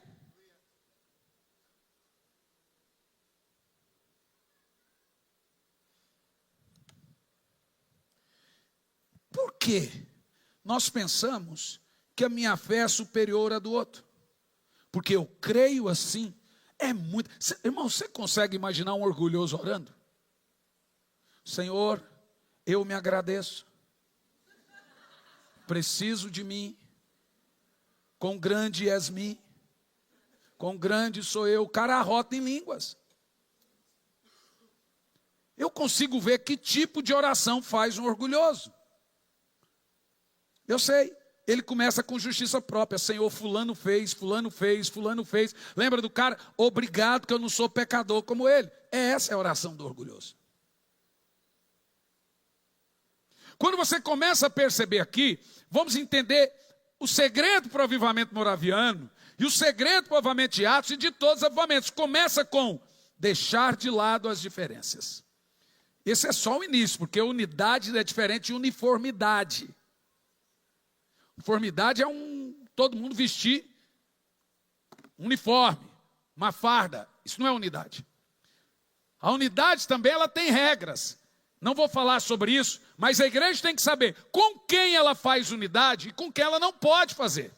Por que nós pensamos que a minha fé é superior à do outro? Porque eu creio assim, é muito. Irmão, você consegue imaginar um orgulhoso orando? Senhor, eu me agradeço. Preciso de mim. Quão grande és mim. Quão grande sou eu. O cara arrota em línguas. Eu consigo ver que tipo de oração faz um orgulhoso. Eu sei. Ele começa com justiça própria. Senhor, fulano fez, fulano fez, fulano fez. Lembra do cara? Obrigado que eu não sou pecador como ele. Essa é a oração do orgulhoso. Quando você começa a perceber aqui, vamos entender o segredo para o avivamento moraviano e o segredo para o avivamento de Atos e de todos os avivamentos. Começa com deixar de lado as diferenças. Esse é só o início, porque unidade é diferente de uniformidade. Uniformidade é todo mundo vestir uniforme. uma farda. Isso não é unidade. A unidade também ela tem regras. Não vou falar sobre isso, mas a igreja tem que saber com quem ela faz unidade e com quem ela não pode fazer.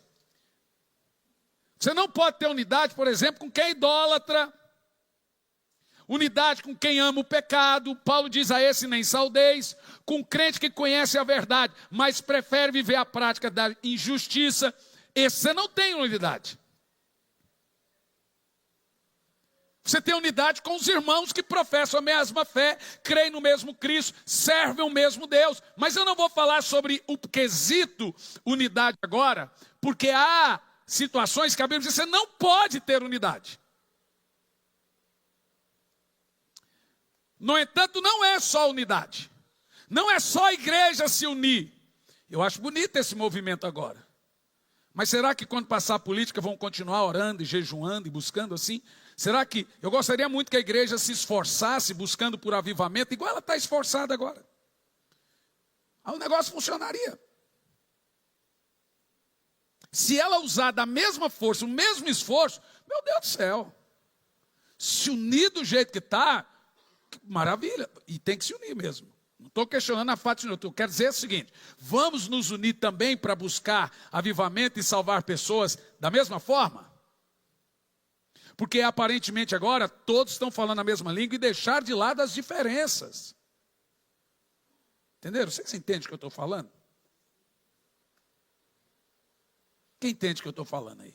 Você não pode ter unidade, por exemplo, com quem é idólatra. Unidade com quem ama o pecado. Paulo diz a esse nem saudeis. Com crente que conhece a verdade, mas prefere viver a prática da injustiça. Esse você não tem unidade. Você tem unidade com os irmãos que professam a mesma fé, creem no mesmo Cristo, servem o mesmo Deus. Mas eu não vou falar sobre o quesito unidade agora, porque há situações que a Bíblia diz que você não pode ter unidade. No entanto, não é só unidade. Não é só a igreja se unir. Eu acho bonito esse movimento agora. Mas será que quando passar a política vão continuar orando e jejuando e buscando assim? Será que, eu gostaria muito que a igreja se esforçasse buscando por avivamento, igual ela está esforçada agora. Aí o negócio funcionaria. Se ela usar da mesma força, o mesmo esforço, meu Deus do céu. Se unir do jeito que está, maravilha. E tem que se unir mesmo. Não estou questionando a fato de unir. Eu quero dizer o seguinte, vamos nos unir também para buscar avivamento e salvar pessoas da mesma forma? Porque aparentemente agora todos estão falando a mesma língua e deixar de lado as diferenças. Entenderam? Vocês entendem o que eu estou falando? Quem entende o que eu estou falando aí?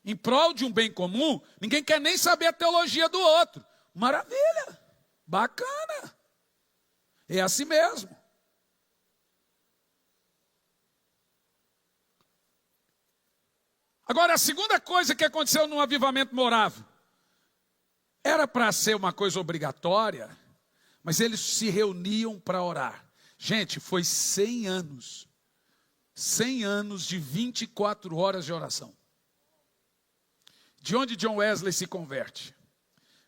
Em prol de um bem comum, ninguém quer nem saber a teologia do outro. Maravilha, bacana. É assim mesmo. Agora, a segunda coisa que aconteceu no avivamento morável, era para ser uma coisa obrigatória, mas eles se reuniam para orar. Gente, foi 100 anos. 100 anos de 24 horas de oração. De onde John Wesley se converte?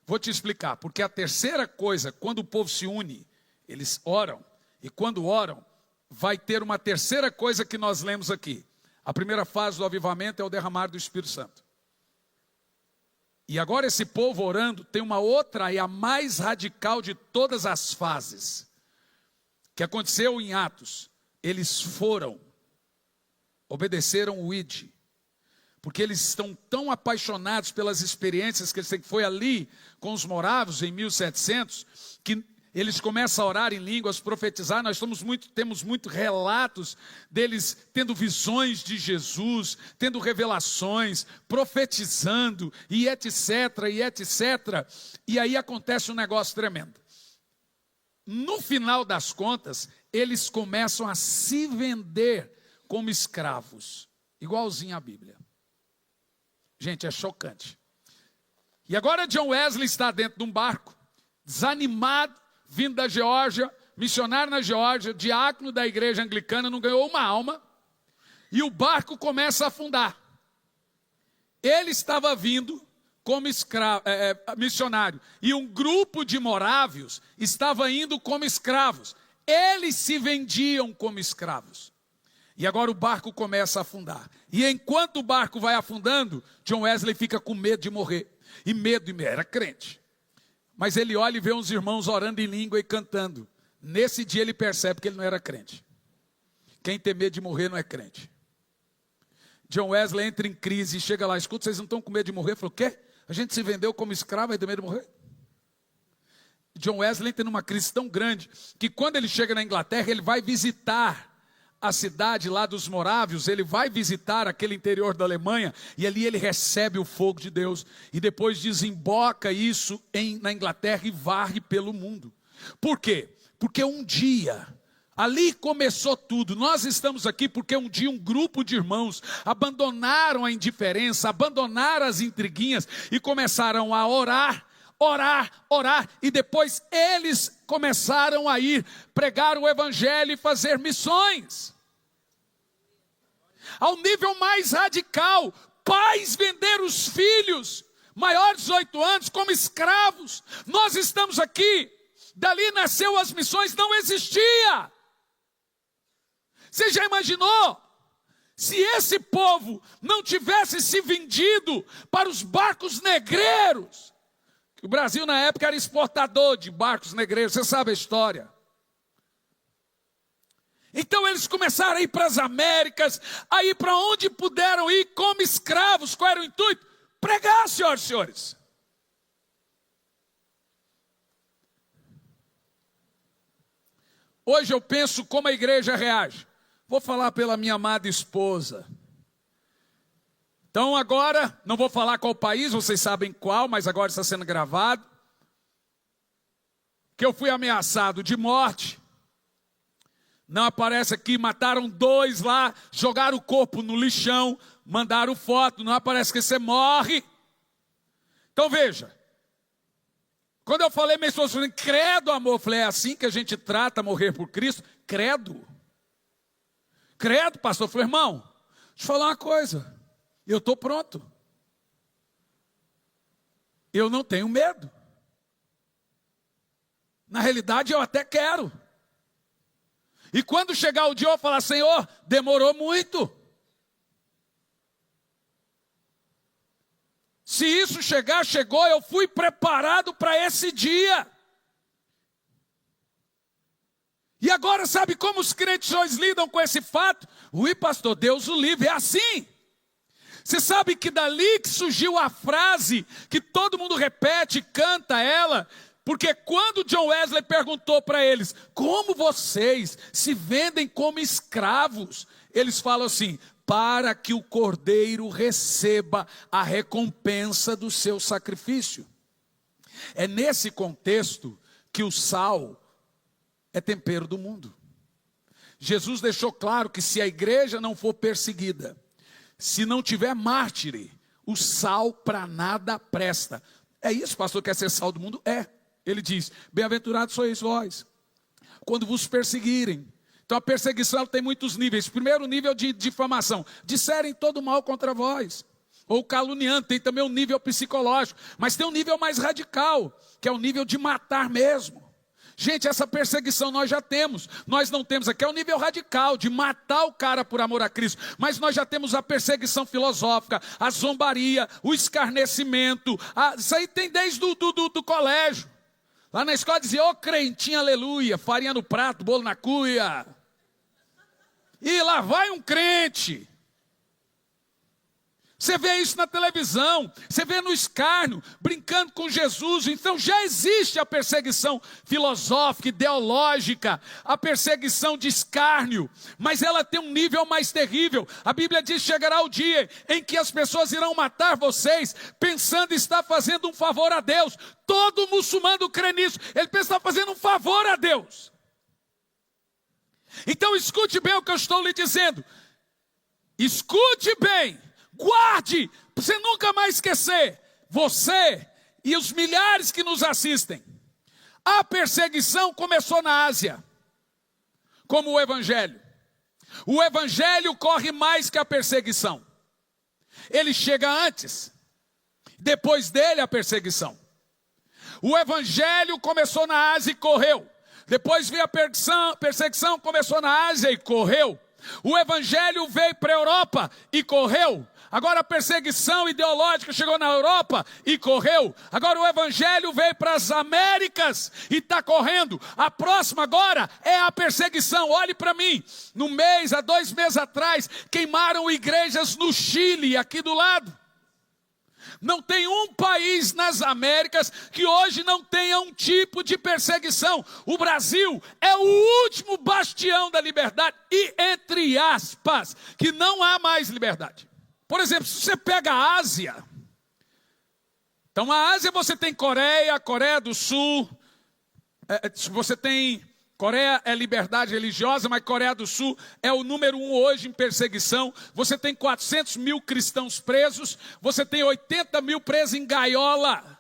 Vou te explicar, porque a terceira coisa, quando o povo se une, eles oram, e quando oram, vai ter uma terceira coisa que nós lemos aqui. A primeira fase do avivamento é o derramar do Espírito Santo. E agora esse povo orando tem uma outra e a mais radical de todas as fases, que aconteceu em Atos. Eles foram, obedeceram o ID, porque eles estão tão apaixonados pelas experiências que eles têm, que foi ali com os moravos em 1700, que eles começam a orar em línguas, profetizar. Nós temos muito relatos deles tendo visões de Jesus, tendo revelações, profetizando, e etc, e etc. E aí acontece um negócio tremendo. No final das contas, eles começam a se vender como escravos, igualzinho à Bíblia. Gente, é chocante. E agora John Wesley está dentro de um barco, desanimado, vindo da Geórgia, missionário na Geórgia, diácono da igreja anglicana, não ganhou uma alma, e o barco começa a afundar. Ele estava vindo como missionário, e um grupo de morávios estava indo como escravos. Eles se vendiam como escravos. E agora o barco começa a afundar. E enquanto o barco vai afundando, John Wesley fica com medo de morrer. E medo, era crente. Mas ele olha e vê uns irmãos orando em língua e cantando. Nesse dia ele percebe que ele não era crente. Quem tem medo de morrer não é crente. John Wesley entra em crise e chega lá, escuta, vocês não estão com medo de morrer? Ele falou, o quê? A gente se vendeu como escravo e tem medo de morrer? John Wesley entra numa crise tão grande, que quando ele chega na Inglaterra, ele vai visitar a cidade lá dos morávios, ele vai visitar aquele interior da Alemanha, e ali ele recebe o fogo de Deus, e depois desemboca isso na Inglaterra e varre pelo mundo. Por quê? Porque um dia, ali começou tudo. Nós estamos aqui porque um dia um grupo de irmãos abandonaram a indiferença, abandonaram as intriguinhas, e começaram a orar, e depois eles começaram a ir pregar o evangelho e fazer missões. Ao nível mais radical, pais venderam os filhos maiores de 18 anos como escravos. Nós estamos aqui, dali nasceu as missões, não existia. Você já imaginou Se esse povo não tivesse se vendido para os barcos negreiros, o Brasil na época era exportador de barcos negreiros, você sabe a história. Então eles começaram a ir para as Américas, a ir para onde puderam ir como escravos. Qual era o intuito? Pregar, senhoras e senhores. Hoje eu penso como a igreja reage. Vou falar pela minha amada esposa. Então agora, não vou falar qual país, vocês sabem qual, mas agora está sendo gravado. Que eu fui ameaçado de morte. Não aparece aqui, mataram 2 lá, jogaram o corpo no lixão, mandaram foto, não aparece que você morre. Então veja, quando eu falei, minha esposa falou, credo amor, eu falei, é assim que a gente trata morrer por Cristo? Credo. Credo, pastor. Eu falei, irmão, deixa eu falar uma coisa, eu estou pronto. Eu não tenho medo. Na realidade eu até quero. E quando chegar o dia eu vou falar, Senhor, demorou muito. Se isso chegar, chegou, eu fui preparado para esse dia. E agora sabe como os crentes hoje lidam com esse fato? Ui, pastor, Deus o livre, é assim. Você sabe que dali que surgiu a frase que todo mundo repete, canta ela. Porque quando John Wesley perguntou para eles, como vocês se vendem como escravos? Eles falam assim, para que o cordeiro receba a recompensa do seu sacrifício. É nesse contexto que o sal é tempero do mundo. Jesus deixou claro que se a igreja não for perseguida, se não tiver mártire, o sal para nada presta. É isso, pastor, quer ser sal do mundo? É. Ele diz, bem-aventurados sois vós, quando vos perseguirem. Então a perseguição ela tem muitos níveis. Primeiro nível de difamação, disserem todo mal contra vós. Ou caluniando, tem também um nível psicológico. Mas tem um nível mais radical, que é o nível de matar mesmo. Gente, essa perseguição nós já temos. Nós não temos aqui, é o nível radical, de matar o cara por amor a Cristo. Mas nós já temos a perseguição filosófica, a zombaria, o escarnecimento. Isso aí tem desde do colégio. Lá na escola dizia, ô crentinho, aleluia, farinha no prato, bolo na cuia. E lá vai um crente. Você vê isso na televisão, você vê no escárnio, brincando com Jesus. Então já existe a perseguição filosófica, ideológica, a perseguição de escárnio, mas ela tem um nível mais terrível. A Bíblia diz, chegará o dia em que as pessoas irão matar vocês, pensando estar fazendo um favor a Deus. Todo muçulmano crê nisso, ele pensa estar fazendo um favor a Deus. Então escute bem o que eu estou lhe dizendo, escute bem. Guarde, para você nunca mais esquecer, você e os milhares que nos assistem. A perseguição começou na Ásia, como o Evangelho. O Evangelho corre mais que a perseguição. Ele chega antes, depois dele a perseguição. O Evangelho começou na Ásia e correu. Depois veio a perseguição começou na Ásia e correu. O Evangelho veio para a Europa e correu. Agora a perseguição ideológica chegou na Europa e correu. Agora o Evangelho veio para as Américas e está correndo. A próxima agora é a perseguição. Olhe para mim. Há 2 meses atrás, queimaram igrejas no Chile, aqui do lado. Não tem um país nas Américas que hoje não tenha um tipo de perseguição. O Brasil é o último bastião da liberdade e, entre aspas, que não há mais liberdade. Por exemplo, se você pega a Ásia, então a Ásia você tem Coreia do Sul, você tem, Coreia é liberdade religiosa, mas Coreia do Sul é o número 1 hoje em perseguição. Você tem 400 mil cristãos presos, você tem 80 mil presos em gaiola.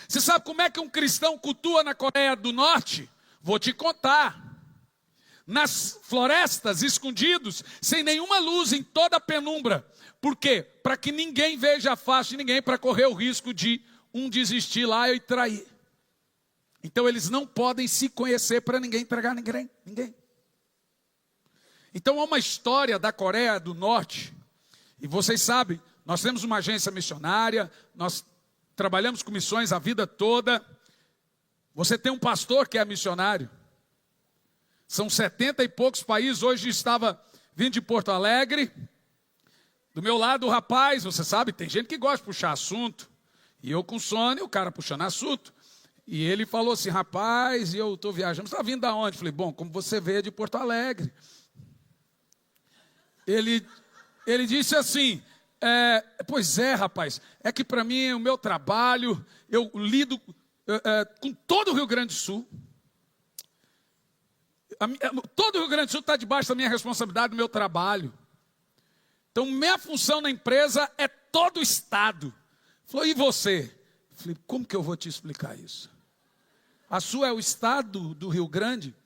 Você sabe como é que um cristão cultua na Coreia do Norte? Vou te contar. Nas florestas, escondidos, sem nenhuma luz, em toda a penumbra. Por quê? Para que ninguém veja a face de ninguém, para correr o risco de um desistir lá e trair. Então eles não podem se conhecer para ninguém entregar ninguém. Então há uma história da Coreia do Norte, e vocês sabem, nós temos uma agência missionária, nós trabalhamos com missões a vida toda. Você tem um pastor que é missionário. São 70 e poucos países. Hoje estava vindo de Porto Alegre. Do meu lado o rapaz, você sabe, tem gente que gosta de puxar assunto. E eu com sono e o cara puxando assunto. E ele falou assim, rapaz, eu estou viajando. Você está vindo de onde? Eu falei, bom, como você veio de Porto Alegre. Ele disse assim, pois é, rapaz, é que para mim, o meu trabalho, eu lido com todo o Rio Grande do Sul. Todo o Rio Grande do Sul está debaixo da minha responsabilidade, do meu trabalho. Então, minha função na empresa é todo o estado. Falou, e você? Falei, como que eu vou te explicar isso? A sua é o estado do Rio Grande?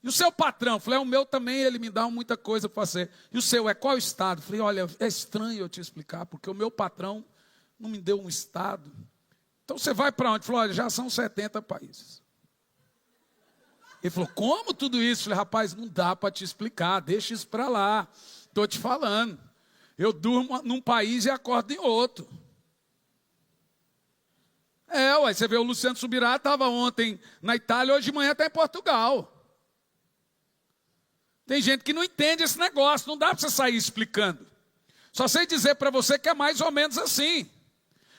E o seu patrão? Falei, o meu também, ele me dá muita coisa para fazer. E o seu é qual estado? Falei, olha, é estranho eu te explicar, porque o meu patrão não me deu um estado. Então você vai para onde? Falei, olha, já são 70 países. Ele falou, como tudo isso? Falei, rapaz, não dá para te explicar, deixa isso para lá. Estou te falando. Eu durmo num país e acordo em outro. Ué, você vê o Luciano Subirá, estava ontem na Itália, hoje de manhã está em Portugal. Tem gente que não entende esse negócio, não dá para você sair explicando. Só sei dizer para você que é mais ou menos assim.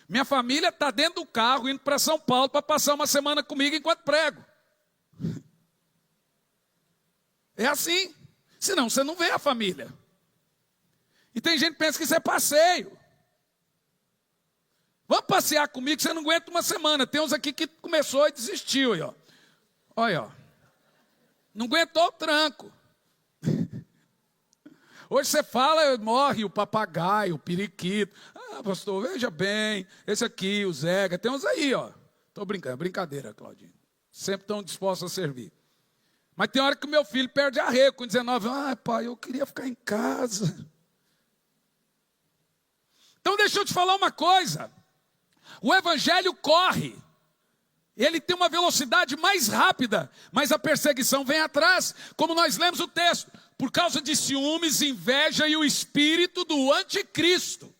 Minha família está dentro do carro, indo para São Paulo, para passar uma semana comigo enquanto prego. É assim, senão você não vê a família. E tem gente que pensa que isso é passeio. Vamos passear comigo, você não aguenta uma semana. Tem uns aqui que começou e desistiu. Aí, ó. Olha, ó. Não aguentou o tranco. Hoje você fala, morre o papagaio, o periquito. Ah, pastor, veja bem, esse aqui, o Zega, tem uns aí, ó. Estou brincando, brincadeira, Claudinho. Sempre estão dispostos a servir. Mas tem hora que o meu filho perde arrego com 19 anos. Ah, pai, eu queria ficar em casa. Então deixa eu te falar uma coisa. O evangelho corre. Ele tem uma velocidade mais rápida, mas a perseguição vem atrás. Como nós lemos o texto. Por causa de ciúmes, inveja e o espírito do anticristo.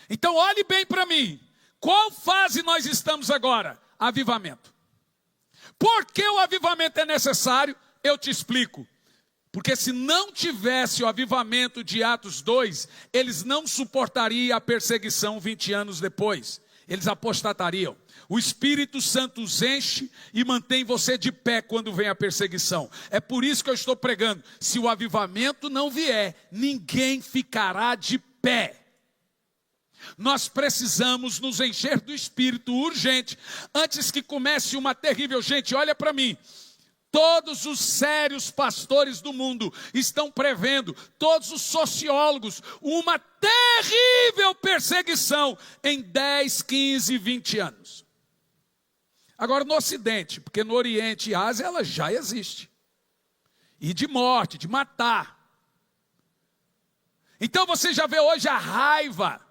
Então olhe bem para mim. Qual fase nós estamos agora? Avivamento. Por que o avivamento é necessário? Eu te explico. Porque se não tivesse o avivamento de Atos 2, eles não suportariam a perseguição 20 anos depois. Eles apostatariam. O Espírito Santo os enche e mantém você de pé quando vem a perseguição. É por isso que eu estou pregando. Se o avivamento não vier, ninguém ficará de pé. Nós precisamos nos encher do Espírito urgente, antes que comece uma terrível... Gente, olha para mim. Todos os sérios pastores do mundo estão prevendo, todos os sociólogos, uma terrível perseguição em 10, 15, 20 anos. Agora no Ocidente, porque no Oriente e Ásia ela já existe. E de morte, de matar. Então você já vê hoje a raiva.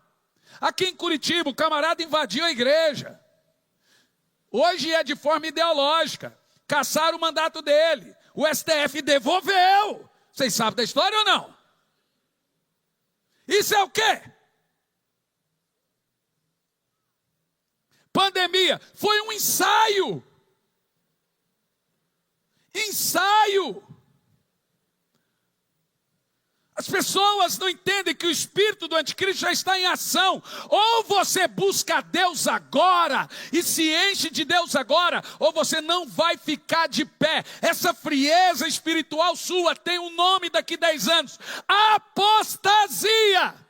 Aqui em Curitiba, o camarada invadiu a igreja. Hoje é de forma ideológica. Cassaram o mandato dele. O STF devolveu. Vocês sabem da história ou não? Isso é o quê? Pandemia. Foi um ensaio. Ensaio. As pessoas não entendem que o espírito do anticristo já está em ação. Ou você busca Deus agora e se enche de Deus agora, ou você não vai ficar de pé. Essa frieza espiritual sua tem um nome daqui 10 anos: apostasia.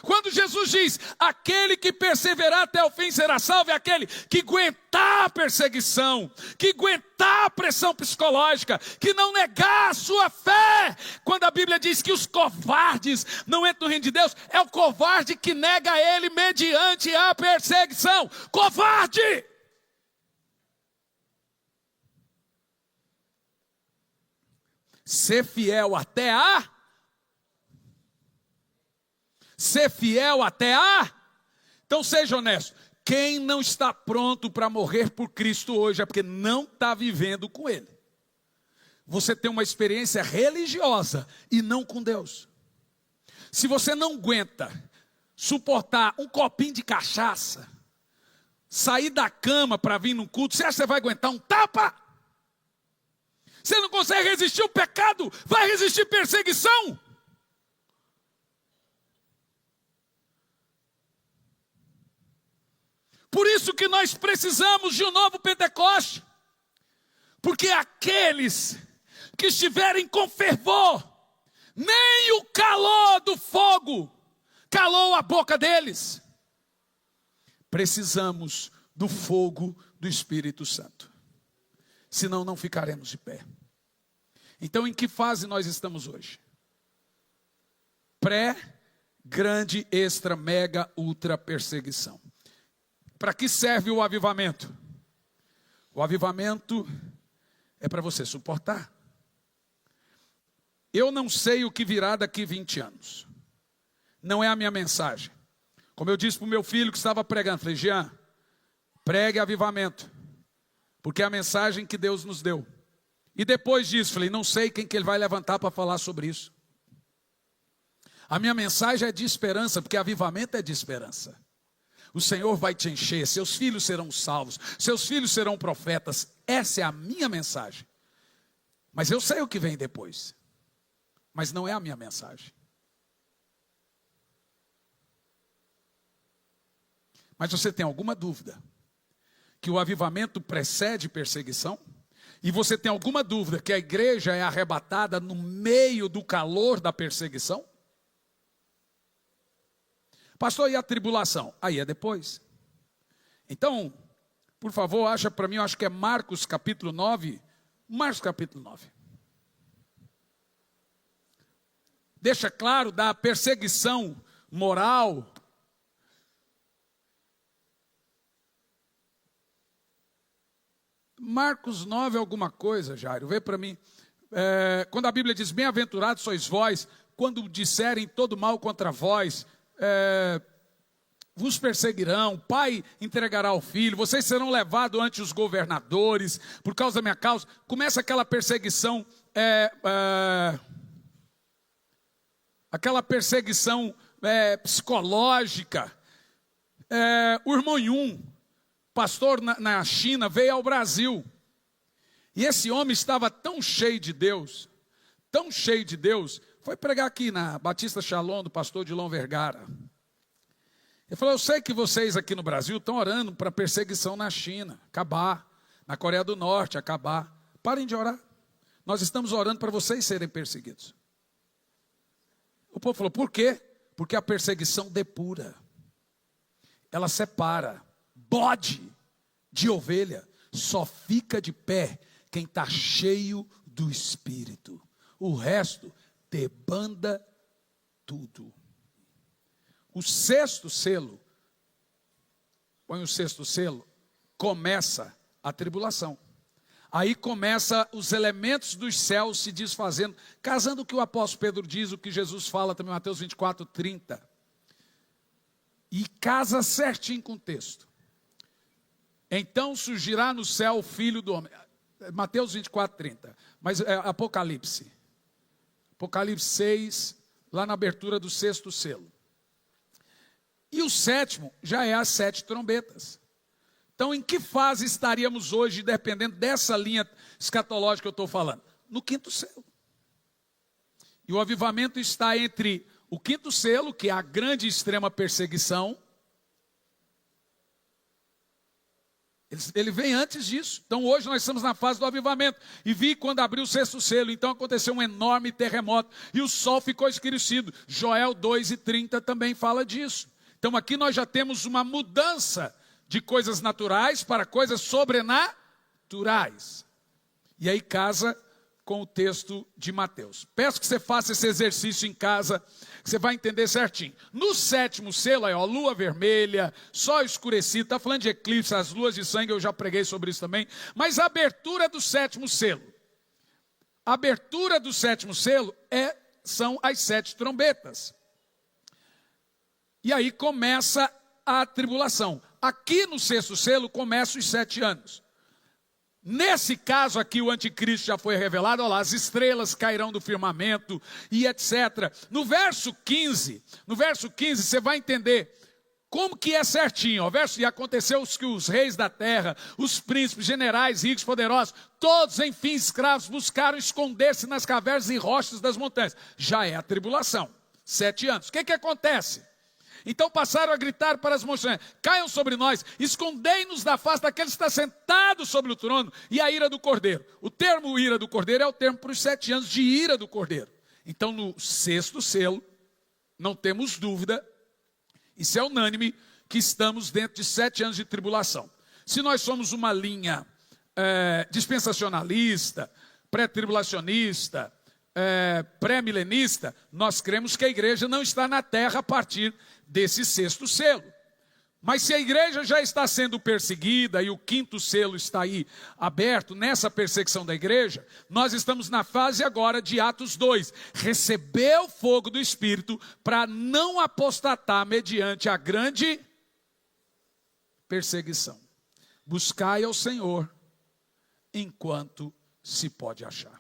Quando Jesus diz, aquele que perseverar até o fim será salvo, é aquele que aguentar a perseguição, que aguentar a pressão psicológica, que não negar a sua fé. Quando a Bíblia diz que os covardes não entram no reino de Deus, é o covarde que nega ele mediante a perseguição. Covarde! Ser fiel até a... Ser fiel até a... Então seja honesto. Quem não está pronto para morrer por Cristo hoje é porque não está vivendo com Ele. você tem uma experiência religiosa e não com Deus. Se você não aguenta suportar um copinho de cachaça, sair da cama para vir num culto, você acha que você vai aguentar um tapa? Você não consegue resistir o pecado, vai resistir perseguição? Por isso que nós precisamos de um novo Pentecoste. Porque aqueles que estiverem com fervor, nem o calor do fogo calou a boca deles. Precisamos do fogo do Espírito Santo. Senão não ficaremos de pé. Então em que fase nós estamos hoje? Pré, grande, extra, mega, ultra perseguição. Para que serve o avivamento? O avivamento é para você suportar. Eu não sei o que virá daqui 20 anos. Não é a minha mensagem. Como eu disse para o meu filho que estava pregando, falei, Jean, pregue avivamento. Porque é a mensagem que Deus nos deu. E depois disso, falei, não sei quem que ele vai levantar para falar sobre isso. A minha mensagem é de esperança, porque avivamento é de esperança. O Senhor vai te encher, seus filhos serão salvos, seus filhos serão profetas. Essa é a minha mensagem. Mas eu sei o que vem depois. Mas não é a minha mensagem. Mas você tem alguma dúvida que o avivamento precede perseguição? E você tem alguma dúvida que a igreja é arrebatada no meio do calor da perseguição? Pastor, e a tribulação? Aí é depois. Então, por favor, acha para mim, eu acho que é Marcos capítulo 9. Marcos capítulo 9. Deixa claro da perseguição moral. Marcos 9 alguma coisa, Jairo, vê para mim. Quando a Bíblia diz, bem-aventurados sois vós, quando disserem todo mal contra vós, vos perseguirão, o pai entregará o filho, vocês serão levados ante os governadores, por causa da minha causa. Começa aquela perseguição, psicológica. O irmão Yun, pastor na China, veio ao Brasil. E esse homem estava tão cheio de Deus, foi pregar aqui na Batista Shalom, do pastor Dilon Vergara. Ele falou, eu sei que vocês aqui no Brasil estão orando para perseguição na China, acabar, na Coreia do Norte, acabar. Parem de orar. Nós estamos orando para vocês serem perseguidos. O povo falou, por quê? Porque a perseguição depura. Ela separa. Bode de ovelha só fica de pé quem está cheio do Espírito. O resto debanda tudo. O sexto selo, põe o sexto selo, começa a tribulação. Aí começa os elementos dos céus se desfazendo, casando o que o apóstolo Pedro diz, o que Jesus fala também em Mateus 24:30. E casa certinho com o texto. Então surgirá no céu o Filho do Homem. Mateus 24:30. Mas é Apocalipse. Apocalipse 6, lá na abertura do sexto selo. E o sétimo já é as 7 trombetas. Então em que fase estaríamos hoje, dependendo dessa linha escatológica que eu estou falando? No quinto selo. E o avivamento está entre o quinto selo, que é a grande e extrema perseguição. Ele vem antes disso. Então hoje nós estamos na fase do avivamento. E vi quando abriu o sexto selo. Então aconteceu um enorme terremoto. E o sol ficou escurecido. Joel 2:30 também fala disso. Então aqui nós já temos uma mudança de coisas naturais para coisas sobrenaturais. E aí casa com o texto de Mateus. Peço que você faça esse exercício em casa, que você vai entender certinho. No sétimo selo, aí, ó, lua vermelha, sol escurecido, está falando de eclipse, as luas de sangue, eu já preguei sobre isso também. Mas a abertura do sétimo selo. A abertura do sétimo selo são as 7 trombetas. E aí começa a tribulação. Aqui no sexto selo começam os 7 anos. Nesse caso aqui, o anticristo já foi revelado, olha lá, as estrelas cairão do firmamento e etc. No verso 15, você vai entender como que é certinho. O verso, e aconteceu que os reis da terra, os príncipes, generais, ricos, poderosos, todos, enfim, escravos, buscaram esconder-se nas cavernas e rochas das montanhas. Já é a tribulação, 7 anos. O que acontece? Então passaram a gritar para as montanhas: caiam sobre nós, escondei-nos da face daquele que está sentado sobre o trono e a ira do cordeiro. O termo ira do cordeiro é o termo para os 7 anos de ira do cordeiro. Então no 6º selo, não temos dúvida, isso é unânime, que estamos dentro de 7 anos de tribulação. Se nós somos uma linha dispensacionalista, pré-tribulacionista, pré-milenista, nós cremos que a igreja não está na terra a partir desse 6º selo. Mas se a igreja já está sendo perseguida e o 5º selo está aí aberto nessa perseguição da igreja, nós estamos na fase agora de Atos 2, receber o fogo do Espírito para não apostatar mediante a grande perseguição. Buscai ao Senhor enquanto se pode achar.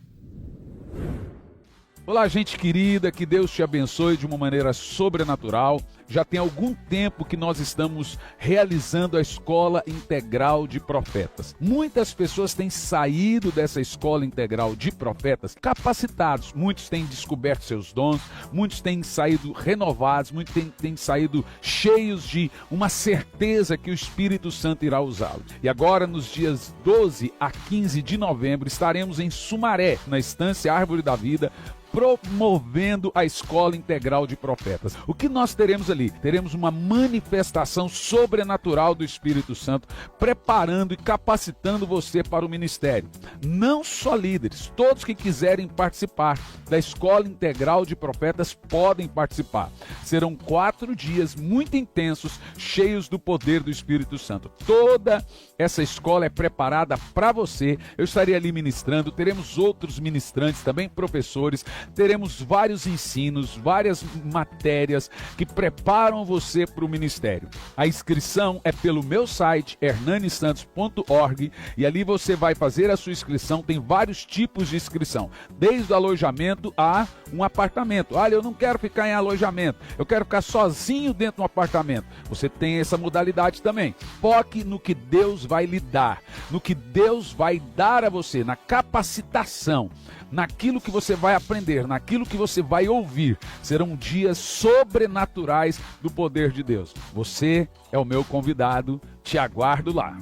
Olá, gente querida, que Deus te abençoe de uma maneira sobrenatural. Já tem algum tempo que nós estamos realizando a Escola Integral de Profetas. Muitas pessoas têm saído dessa Escola Integral de Profetas capacitados. Muitos têm descoberto seus dons, muitos têm saído renovados, muitos têm saído cheios de uma certeza que o Espírito Santo irá usá-lo. E agora, nos dias 12 a 15 de novembro, estaremos em Sumaré, na Estância Árvore da Vida, promovendo a Escola Integral de Profetas. O que nós teremos ali? Teremos uma manifestação sobrenatural do Espírito Santo, preparando e capacitando você para o ministério. Não só líderes, todos que quiserem participar da Escola Integral de Profetas podem participar. Serão 4 dias muito intensos, cheios do poder do Espírito Santo. Toda essa escola é preparada para você. Eu estarei ali ministrando, teremos outros ministrantes, também professores. Teremos vários ensinos, várias matérias que preparam você para o ministério. A inscrição é pelo meu site, hernanisantos.org, e ali você vai fazer a sua inscrição. Tem vários tipos de inscrição, desde o alojamento a um apartamento. Olha, eu não quero ficar em alojamento, eu quero ficar sozinho dentro de um apartamento. Você tem essa modalidade também. Foque no que Deus vai lhe dar, no que Deus vai dar a você, na capacitação, naquilo que você vai aprender, naquilo que você vai ouvir. Serão dias sobrenaturais do poder de Deus. Você é o meu convidado, te aguardo lá.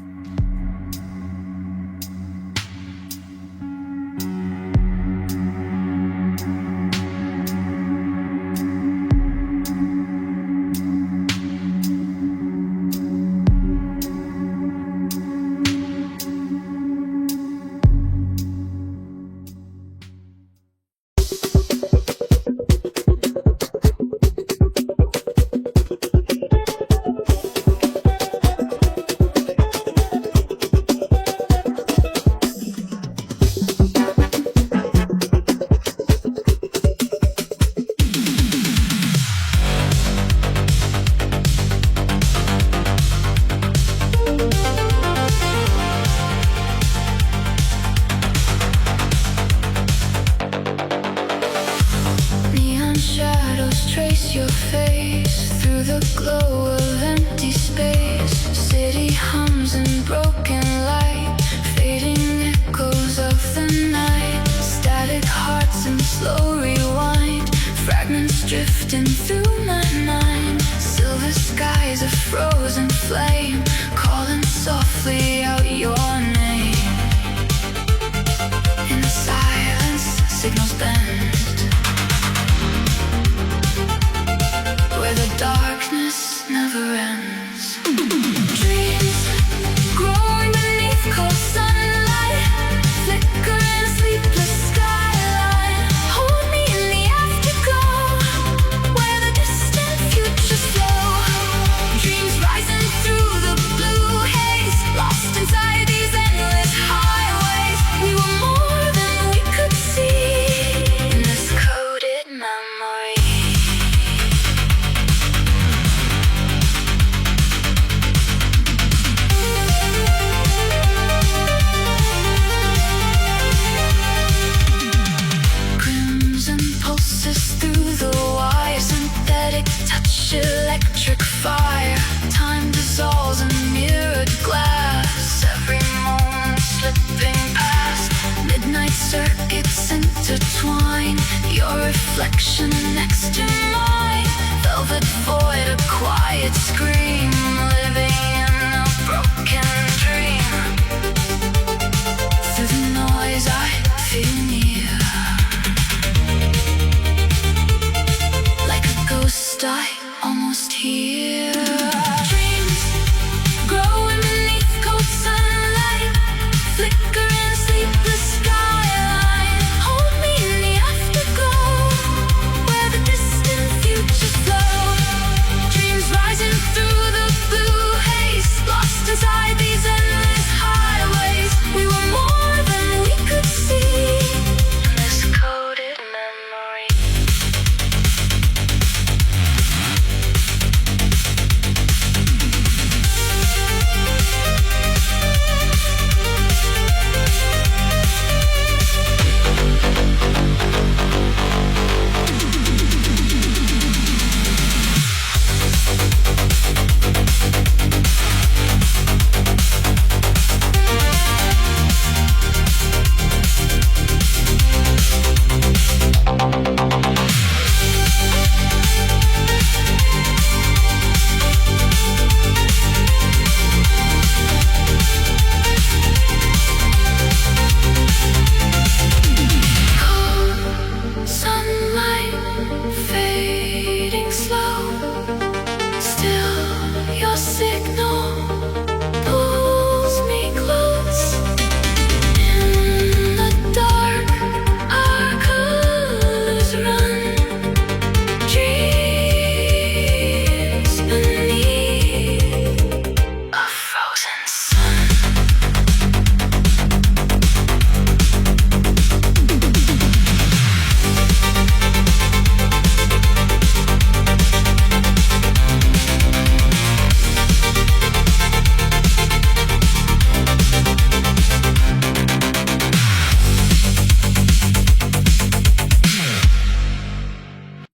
In the reflection next to mine. Velvet void, a quiet scream.